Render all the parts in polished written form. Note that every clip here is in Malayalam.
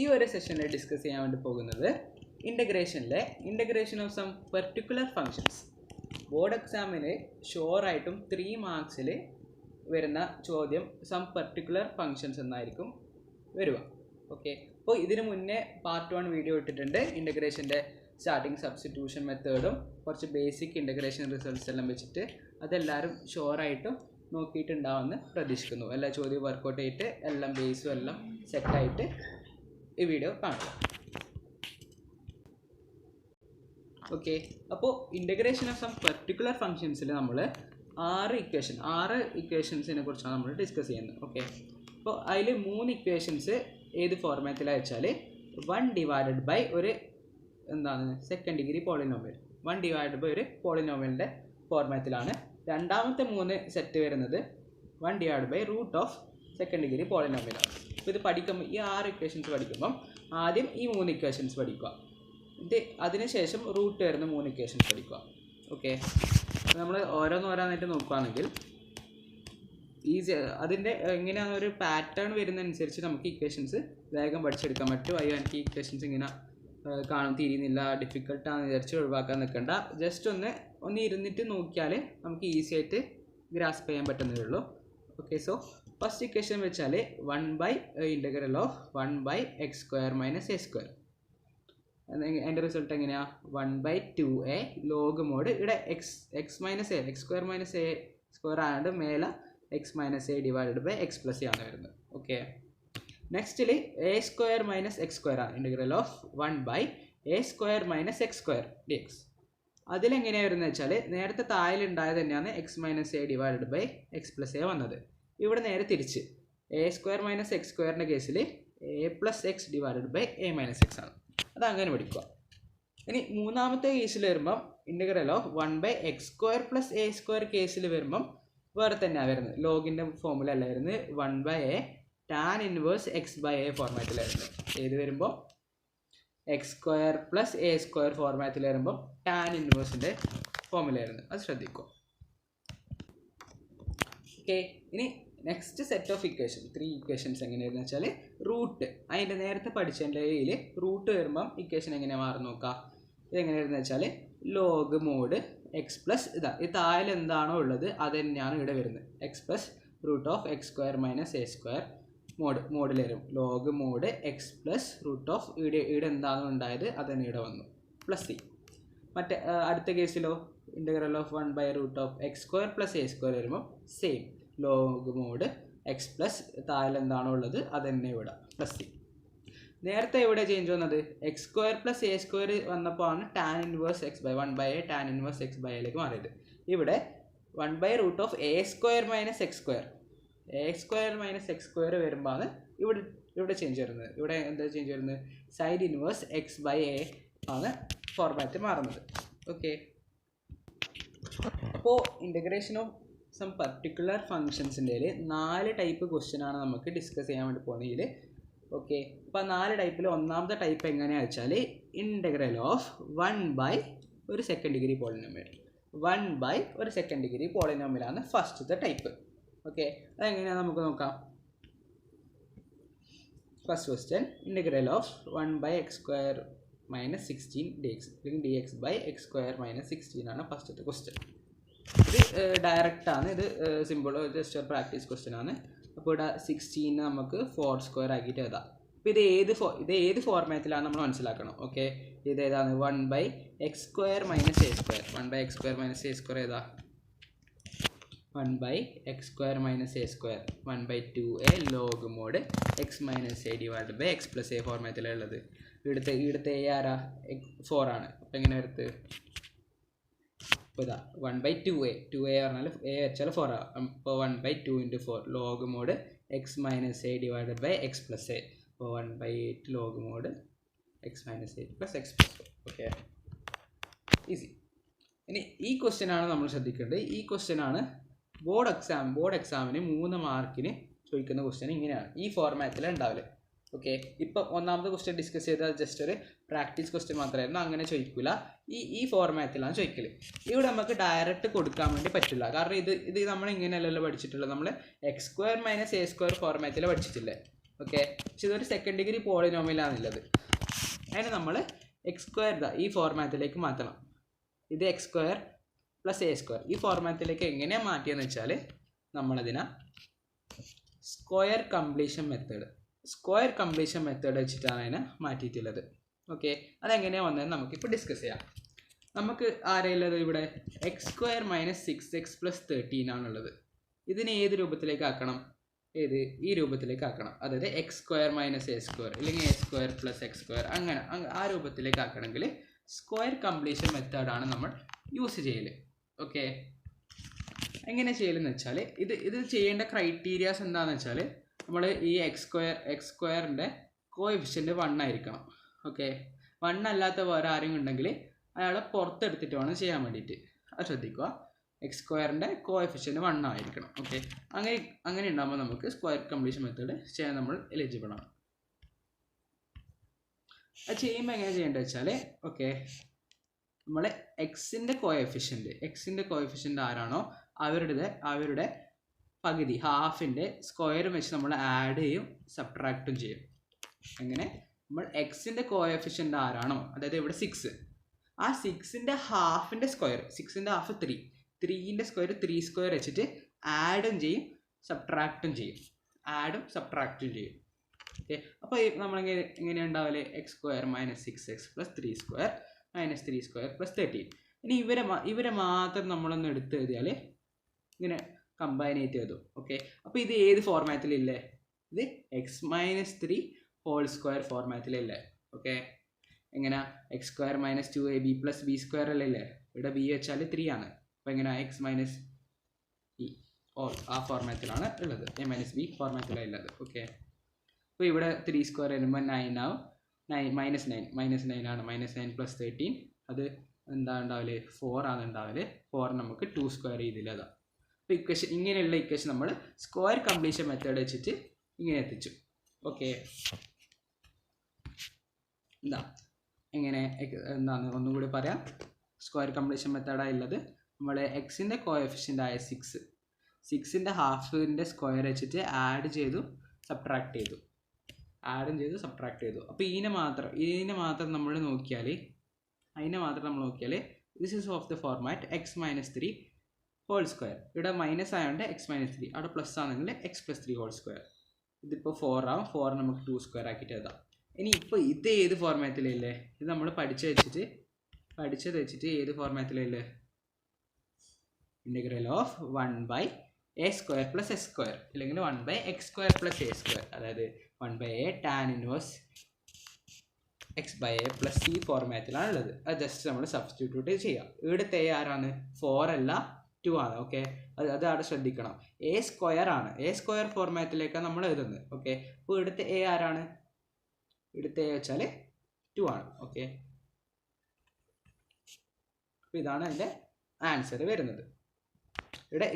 ഈ ഒരു സെഷനിൽ ഡിസ്കസ് ചെയ്യാൻ വേണ്ടി പോകുന്നത് integration of some particular functions. Board എക്സാമിന് ഷുവറായിട്ടും 3 മാർക്സിൽ വരുന്ന ചോദ്യം സം പെർട്ടിക്കുലർ ഫങ്ഷൻസ് എന്നായിരിക്കും വരിക. ഓക്കെ, അപ്പോൾ ഇതിന് മുന്നേ പാർട്ട് 1 വീഡിയോ ഇട്ടിട്ടുണ്ട്. ഇൻ്റഗ്രേഷൻ്റെ സ്റ്റാർട്ടിങ് സബ്സ്റ്റിറ്റ്യൂഷൻ മെത്തേഡും കുറച്ച് ബേസിക് ഇൻ്റഗ്രേഷൻ റിസൾട്ട്സ് എല്ലാം വെച്ചിട്ട് അതെല്ലാവരും ഷുവറായിട്ടും നോക്കിയിട്ടുണ്ടാവുമെന്ന് പ്രതീക്ഷിക്കുന്നു. എല്ലാ ചോദ്യവും വർക്കൗട്ട് ചെയ്തിട്ട് എല്ലാം ബേസും എല്ലാം സെറ്റായിട്ട് ഈ വീഡിയോ കാണുക. ഓക്കെ, അപ്പോൾ ഇൻ്റഗ്രേഷൻ ഓഫ് സം പെർട്ടിക്കുലർ ഫങ്ഷൻസിൽ നമ്മൾ 6 ഇക്വേഷൻസിനെ കുറിച്ചാണ് നമ്മൾ ഡിസ്കസ് ചെയ്യുന്നത്. ഓക്കെ, അപ്പോൾ അതിൽ 3 ഇക്വേഷൻസ് ഏത് ഫോർമാറ്റിലാണ് വെച്ചാൽ 1 ഡിവൈഡഡ് ബൈ ഒരു second degree polynomial, 1 divided by ഒരു പോളിനോമിയലിൻ്റെ ഫോർമാറ്റിലാണ്. രണ്ടാമത്തെ 3 സെറ്റ് വരുന്നത് 1 divide by root of second degree പോളിനോമിയലാണ്. അപ്പോൾ ഇത് പഠിക്കുമ്പോൾ ഈ 6 ഇക്വേഷൻസ് പഠിക്കുമ്പം ആദ്യം ഈ 3 ഇക്വേഷൻസ് പഠിക്കുക, അതിനുശേഷം റൂട്ട് വരുന്ന 3 ഇക്വേഷൻസ് പഠിക്കുക. ഓക്കെ, നമ്മൾ ഓരോന്നായിട്ട് നോക്കുകയാണെങ്കിൽ ഈസി അതിൻ്റെ എങ്ങനെയാണ് ഒരു പാറ്റേൺ വരുന്നതനുസരിച്ച് നമുക്ക് ഇക്വേഷൻസ് വേഗം പഠിച്ചെടുക്കാൻ പറ്റും. അയ്യോ എനിക്ക് ഇക്വേഷൻസ് ഇങ്ങനെ തിരിയുന്നില്ല, ഡിഫിക്കൽട്ടാണെന്ന് വിചാരിച്ച് ഒഴിവാക്കാൻ നിൽക്കണ്ട. ജസ്റ്റ് ഒന്ന് ഇരുന്നിട്ട് നോക്കിയാൽ നമുക്ക് ഈസി ആയിട്ട് ഗ്രാസ്പ് ചെയ്യാൻ പറ്റുന്നതേ ഉള്ളൂ. ഓക്കെ, സോ ഫസ്റ്റ് ഇക്വേഷൻ വെച്ചാൽ 1/(x²-a²). അതിൻ്റെ റിസൾട്ട് എങ്ങനെയാണ്? 1/2a log mode. ഇവിടെ x-a ആയതുകൊണ്ട് മേലെ x-a ഡിവൈഡഡ് ബൈ x+a ആണ് വരുന്നത്. ഓക്കെ, നെക്സ്റ്റിൽ a² - x² ആണ്. Integral of 1/(a²-x² dx). അതിലെങ്ങനെയാണ് വരുന്നത് വെച്ചാൽ നേരത്തെ താഴെയുണ്ടായത് തന്നെയാണ് x-a ഡിവൈഡഡ് ബൈ x+a വന്നത്. ഇവിടെ നേരെ തിരിച്ച് a² - x² കേസിൽ a+x ഡിവൈഡഡ് ബൈ a-x ആണ്. അതങ്ങനെ പഠിക്കുക. ഇനി മൂന്നാമത്തെ കേസിൽ വരുമ്പം ഇൻ്റഗ്രൽ ഓഫ് 1/(x²+a² കേസിൽ വരുമ്പം വേറെ തന്നെയാണ് വരുന്നത്. ലോഗിൻ്റെ ഫോമുല അല്ല വരുന്നത്, 1/a tan ഇൻവേഴ്സ് x/a ഫോർമാറ്റിലായിരുന്നു. ഏത് വരുമ്പോൾ x²+a² ഫോർമാറ്റിൽ വരുമ്പോൾ tan ഇൻവേഴ്സിൻ്റെ ഫോമുലയായിരുന്നു. അത് ശ്രദ്ധിക്കുക. ഓക്കെ, ഇനി next set of equation 3 equations എങ്ങനെയാണെന്ന് വെച്ചാൽ റൂട്ട്. അതിൻ്റെ നേരത്തെ പഠിച്ചതിൻ്റെ കയ്യിൽ റൂട്ട് വരുമ്പം ഇക്വേഷൻ എങ്ങനെയാണ് മാറി നോക്കാം. ഇതെങ്ങനെയാണെന്ന് വെച്ചാൽ ലോഗ് മോഡ് x+ ഈ താഴെ എന്താണോ ഉള്ളത് അത് തന്നെയാണ് ഇവിടെ വരുന്നത്. x+√(x²-a² മോഡിൽ വരും. ലോഗ് മോഡ് x+√ ഇവിടെ എന്താണോ ഉണ്ടായത് അത് തന്നെ ഇവിടെ വന്നു +c. മറ്റേ അടുത്ത കേസിലോ ഇൻ്റഗ്രൽ ഓഫ് 1/√(x²+a² വരുമ്പോൾ സെയിം ലോഗ് മോഡ് x+ താഴെ എന്താണോ ഉള്ളത് അത് തന്നെ ഇവിടെ +c. നേരത്തെ ഇവിടെ ചേഞ്ച് വന്നത് x²+a² വന്നപ്പോൾ ആണ് tan inverse x/a 1/a tan inverse x/a മാറിയത്. ഇവിടെ 1/√(x²-x²) വരുമ്പോൾ ഇവിടെ ചേഞ്ച് വരുന്നത്. ഇവിടെ എന്താ ചേഞ്ച് വരുന്നത്? സൈഡ് ഇൻവേഴ്സ് x/a ആണ് ഫോർമാറ്റ് മാറുന്നത്. ഓക്കെ, അപ്പോൾ ഇൻ്റഗ്രേഷൻ ഓഫ് സം പർട്ടിക്കുലർ ഫങ്ഷൻസിൻ്റെ 4 ടൈപ്പ് ക്വസ്റ്റ്യൻ ആണ് നമുക്ക് ഡിസ്കസ് ചെയ്യാൻ വേണ്ടി പോകുന്നതിൽ. ഓക്കെ, അപ്പോൾ 4 ടൈപ്പിൽ ഒന്നാമത്തെ ടൈപ്പ് എങ്ങനെയാണെന്ന് വെച്ചാൽ integral of 1/(1 second degree polynomial). 1/(1 second degree പോളിനോമിയലാണ് ഫസ്റ്റത്തെ ടൈപ്പ്. ഓക്കെ, അതെങ്ങനെയാണ് നമുക്ക് നോക്കാം. First question integral of 1/(x²-16) dx അല്ലെങ്കിൽ dx/(x²-16) ആണ് ഫസ്റ്റത്തെ ക്വസ്റ്റ്യൻ. ഇത് ഡയറക്റ്റാണ്, ഇത് സിമ്പിൾ ജസ്റ്റ് ഒരു പ്രാക്ടീസ് ക്വസ്റ്റ്യൻ ആണ്. അപ്പോൾ ഇവിടെ 16 നമുക്ക് 4² ആക്കിയിട്ട് എഴുതാം. അപ്പോൾ ഇത് ഏത് ഫോർമാറ്റിലാണ് നമ്മൾ മനസ്സിലാക്കണം. ഓക്കെ, ഇത് ഏതാണ്? 1/(x²-a²). 1/(x²-a² ഏതാ? 1/(x²-a². 1/2a log mod x-a divide by x+a ഫോർമാറ്റിലാണ് ഉള്ളത്. ഇവിടുത്തെ a ആരാ? 4 ആണ്. അപ്പോൾ എങ്ങനെ വരുത്ത്? ഇപ്പോൾ ഇതാ 1/2a. 2a പറഞ്ഞാൽ a വെച്ചാൽ 4 ആവും. അപ്പോൾ 1/2 × 4 log mod x-a divide by x+a. അപ്പോൾ 1/8 log mod x-a + x+a. Okay, easy. ഇനി ഈ ക്വസ്റ്റ്യൻ ആണ് നമ്മൾ ശ്രദ്ധിക്കേണ്ടത്. ഈ ക്വസ്റ്റ്യൻ ആണ് ബോർഡ് എക്സാമിന് 3 മാർക്കിന് ചോദിക്കുന്ന ക്വസ്റ്റ്യൻ. ഇങ്ങനെയാണ് ഈ ഫോർമാറ്റിൽ ഉണ്ടാവില്ല. ഓക്കെ, ഇപ്പം ഒന്നാമത്തെ ക്വസ്റ്റ്യൻ ഡിസ്കസ് ചെയ്താൽ ജസ്റ്റ് ഒരു പ്രാക്ടീസ് ക്വസ്റ്റ്യൻ മാത്രമായിരുന്നു, അങ്ങനെ ചോദിക്കില്ല. ഈ ഫോർമാറ്റിലാണ് ചോദിക്കൽ. ഇവിടെ നമുക്ക് ഡയറക്റ്റ് കൊടുക്കാൻ വേണ്ടി പറ്റില്ല. കാരണം ഇത് നമ്മൾ ഇങ്ങനെയല്ലല്ലോ പഠിച്ചിട്ടുള്ളത്. നമ്മൾ x² - a² ഫോർമാറ്റിൽ പഠിച്ചിട്ടില്ലേ. ഓക്കെ. പക്ഷെ ഇതൊരു സെക്കൻഡ് ഡിഗ്രി പോളിനോമിയലാണുള്ളത്. അതിന് നമ്മൾ എക്സ് സ്ക്വയർ ഈ ഫോർമാറ്റിലേക്ക് മാറ്റണം. ഇത് X square plus a square ഈ ഫോർമാറ്റിലേക്ക് എങ്ങനെയാണ് മാറ്റിയെന്ന് വെച്ചാൽ നമ്മളതിനെ സ്ക്വയർ കംപ്ലീഷൻ മെത്തേഡ് വെച്ചിട്ടാണ് അതിനെ മാറ്റിയിട്ടുള്ളത്. ഓക്കെ, അതെങ്ങനെയാണ് വന്നതെന്ന് നമുക്കിപ്പോൾ ഡിസ്കസ് ചെയ്യാം. നമുക്ക് ആരെയുള്ളത് ഇവിടെ X square minus 6x plus 13 ആണുള്ളത്. ഇതിനെ ഏത് രൂപത്തിലേക്ക് ആക്കണം? ഈ രൂപത്തിലേക്ക് ആക്കണം. അതായത് x square minus A square അല്ലെങ്കിൽ a square plus x square അങ്ങനെ ആ രൂപത്തിലേക്ക് ആക്കണമെങ്കിൽ സ്ക്വയർ കംപ്ലീഷൻ മെത്തേഡാണ് നമ്മൾ യൂസ് ചെയ്യൽ. ഓക്കെ, എങ്ങനെ ചെയ്യലെന്ന് വെച്ചാൽ ഇത് ചെയ്യേണ്ട ക്രൈറ്റീരിയാസ് എന്താണെന്ന് വെച്ചാൽ നമ്മൾ ഈ എക്സ് സ്ക്വയറിൻ്റെ കോഎഫിഷ്യൻറ്റ് 1 ആയിരിക്കണം. ഓക്കെ, 1 അല്ലാത്ത വേറെ ആരെങ്കിലും ഉണ്ടെങ്കിൽ അയാളെ പുറത്തെടുത്തിട്ട് വേണം ചെയ്യാൻ വേണ്ടിയിട്ട്. അത് ശ്രദ്ധിക്കുക. എക്സ് സ്ക്വയറിൻ്റെ കോഎഫിഷ്യൻറ്റ് 1 ആയിരിക്കണം. ഓക്കെ, അങ്ങനെ ഉണ്ടാകുമ്പോൾ നമുക്ക് സ്ക്വയർ കംപ്ലീഷൻ മെത്തേഡ് ചെയ്യാൻ നമ്മൾ എലിജിബിൾ ആണ്. അത് ചെയ്യുമ്പോൾ എങ്ങനെ ചെയ്യേണ്ടത് വെച്ചാൽ ഓക്കെ, നമ്മൾ എക്സിൻ്റെ കോഎഫിഷ്യൻ്റ് ആരാണോ അവരുടെ പകുതി ഹാഫിൻ്റെ സ്ക്വയറും വെച്ച് നമ്മൾ ആഡ് ചെയ്യും സബ്ട്രാക്റ്റും ചെയ്യും. എങ്ങനെ? നമ്മൾ എക്സിൻ്റെ കോഎഫിഷ്യൻ്റ് ആരാണോ, അതായത് ഇവിടെ 6, ആ 6ൻ്റെ ഹാഫിൻ്റെ സ്ക്വയർ 6ൻ്റെ ഹാഫ് 3ൻ്റെ സ്ക്വയർ 3 സ്ക്വയർ വെച്ചിട്ട് ആഡും ചെയ്യും സബ്ട്രാക്റ്റും ചെയ്യും. ഓക്കെ, അപ്പോൾ നമ്മൾ എങ്ങനെയാണ് ഉണ്ടാവില്ലേ? X square minus 6x plus 3 square minus 3 square plus 13. ഇനി ഇവരെ മാത്രം നമ്മളൊന്ന് എടുത്ത് എഴുതിയാൽ ഇങ്ങനെ കമ്പൈൻ ചെയ്ത് എഴുതും. ഓക്കെ, അപ്പോൾ ഇത് ഏത് ഫോർമാറ്റിലില്ലേ? ഇത് എക്സ് മൈനസ് 3 ഹോൾ സ്ക്വയർ ഫോർമാറ്റിലല്ലേ? ഓക്കെ, എങ്ങനെ? X square minus 2ab plus b square അല്ലേ? ഇവിടെ ബി വെച്ചാൽ 3 ആണ്. അപ്പോൾ എങ്ങനെ? എക്സ് മൈനസ് ഇ ഓൾ ആ ഫോർമാറ്റിലാണ് ഉള്ളത്. എ മൈനസ് ബി ഫോർമാറ്റിലാണ് ഉള്ളത്. ഓക്കെ, അപ്പോൾ ഇവിടെ 3 സ്ക്വയർ വരുമ്പോൾ 9 ആവും. മൈനസ് 9 ആണ്. മൈനസ് 9 പ്ലസ് 13 അത് എന്താ ഉണ്ടാവില്ലേ? 4 ആണ് ഉണ്ടാവില്ലേ? 4 നമുക്ക് 2 സ്ക്വയർ ചെയ്തില്ല. അതാ അപ്പോൾ ഇങ്ങനെയുള്ള ഇക്വേഷൻ നമ്മൾ സ്ക്വയർ കംപ്ലീഷൻ മെത്തേഡ് വെച്ചിട്ട് ഇങ്ങനെ എത്തിച്ചു. ഓക്കെ, എന്താണ് ഒന്നും കൂടി പറയാം. സ്ക്വയർ കംപ്ലീഷൻ മെത്തേഡാണ് ഉള്ളത്. നമ്മൾ എക്സിൻ്റെ കോഎഫിഷ്യൻ്റ് ആയ 6ൻ്റെ ഹാഫിൻ്റെ സ്ക്വയർ വെച്ചിട്ട് ആഡ് ചെയ്തു സബ്ട്രാക്ട് ചെയ്തു. അപ്പോൾ ഇതിനെ മാത്രം നമ്മൾ നോക്കിയാൽ this is of the format x minus 3 whole square. ഇവിടെ മൈനസ് ആയതുകൊണ്ട് എക്സ് മൈനസ് 3, അവിടെ പ്ലസ് ആണെങ്കിൽ എക്സ് പ്ലസ് 3 ഹോൾ സ്ക്വയർ. ഇതിപ്പോൾ 4 ആവും. 4 നമുക്ക് 2 സ്ക്വയർ ആക്കിയിട്ട് എഴുതാം. ഇനി ഇപ്പോൾ ഇത് ഏത് ഫോർമാറ്റിലല്ലേ? ഇത് നമ്മൾ പഠിച്ചത് വെച്ചിട്ട് ഏത് ഫോർമാറ്റിലല്ലേ? Integral of 1/a square plus s square അല്ലെങ്കിൽ 1/x square plus a square, അതായത് 1/a tan inverse x/a plus ഈ ഫോർമാറ്റിലാണ് ഉള്ളത്. അത് ജസ്റ്റ് നമ്മൾ സബ്സ്റ്റിറ്റ്യൂട്ട് ചെയ്യാം. ഇവിടുത്തെ എ ആരാണ്? 4 അല്ല 2 ആണ്. ഓക്കെ, അത് അവിടെ ശ്രദ്ധിക്കണം. എ സ്ക്വയർ ആണ്. എ സ്ക്വയർ ഫോർമാറ്റിലേക്കാണ് നമ്മൾ എഴുതുന്നത്. ഓക്കെ, അപ്പോൾ ഇവിടുത്തെ എ ആരാണ്? ഇവിടുത്തെ എ വെച്ചാൽ 2 ആണ്. ഓക്കെ, അപ്പോൾ ഇതാണ് അതിൻ്റെ ആൻസർ വരുന്നത്.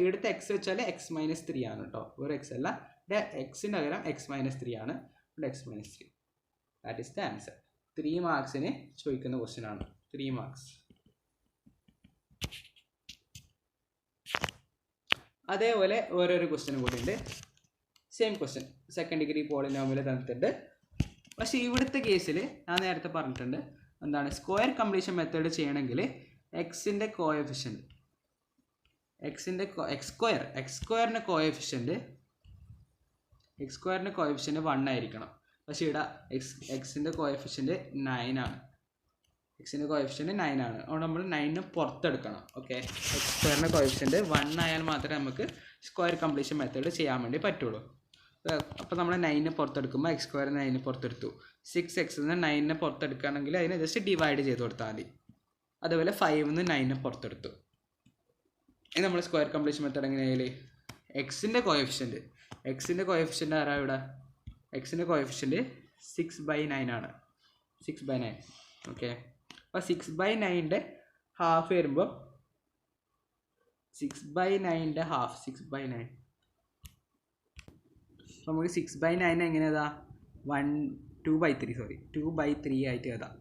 ഇവിടുത്തെ എക്സ് വെച്ചാൽ എക്സ് മൈനസ് 3 ആണ് കേട്ടോ, ഒരു എക്സ് അല്ല. ഇവിടെ എക്സിൻ്റെ പകരം എക്സ് മൈനസ് 3 ആണ്. ഇവിടെ X minus 3. That is the answer. 3 മാർക്സിന് ചോദിക്കുന്ന ക്വസ്റ്റ്യൻ ആണ്. 3 മാർക്സ്. അതേപോലെ ഓരോരോ ക്വസ്റ്റ്യൻ കൂടി ഉണ്ട്. Same question second degree polynomial തന്നിട്ടുണ്ട്. പക്ഷേ ഇവിടുത്തെ കേസിൽ ഞാൻ നേരത്തെ പറഞ്ഞിട്ടുണ്ട് എന്താണ്, സ്ക്വയർ കംപ്ലീഷൻ മെത്തേഡ് ചെയ്യണമെങ്കിൽ എക്സിൻ്റെ കോഎഫിഷ്യൻറ്റ് എക്സ് സ്ക്വയറിൻ്റെ കോഎഫിഷ്യൻറ്റ് 1 ആയിരിക്കണം. പക്ഷേ ഇവിടെ എക്സിൻ്റെ കോഎഫിഷ്യൻറ്റ് 9 ആണ്. അതുകൊണ്ട് നമ്മൾ 9 പുറത്തെടുക്കണം. ഓക്കെ, എക്സ് സ്ക്വയറിൻ്റെ കോഎഫിഷ്യൻറ്റ് 1 ആയാൽ മാത്രമേ നമുക്ക് സ്ക്വയർ കംപ്ലീഷൻ മെത്തേഡ് ചെയ്യാൻ വേണ്ടി പറ്റുള്ളൂ. അപ്പോൾ നമ്മൾ 9 പുറത്തെടുക്കുമ്പോൾ എക്സ് സ്ക്വയർ 9 പുറത്തെടുത്തു. 6x 9 പുറത്തെടുക്കുകയാണെങ്കിൽ അതിനെ ജസ്റ്റ് ഡിവൈഡ് ചെയ്ത് കൊടുത്താൽ മതി. അതുപോലെ 5 9 പുറത്തെടുത്തു. ഇനി നമ്മൾ സ്ക്വയർ കംപ്ലീഷൻ മെത്തേഡ് എങ്ങനെയായാലും എക്സിൻ്റെ കോഎഫിഷ്യൻ്റ് ആരാ? ഇവിടെ എക്സിൻ്റെ കോഎഫിഷ്യൻറ്റ് 6/9 ആണ്. 6/9. ഓക്കെ, അപ്പോൾ 6/9ൻ്റെ ഹാഫ് വരുമ്പോൾ 6/9ൻ്റെ ഹാഫ് 6/9. അപ്പോൾ നമുക്ക് 6/9 എങ്ങനെയാ? 2/3 ആയിട്ട് എഴുതാം.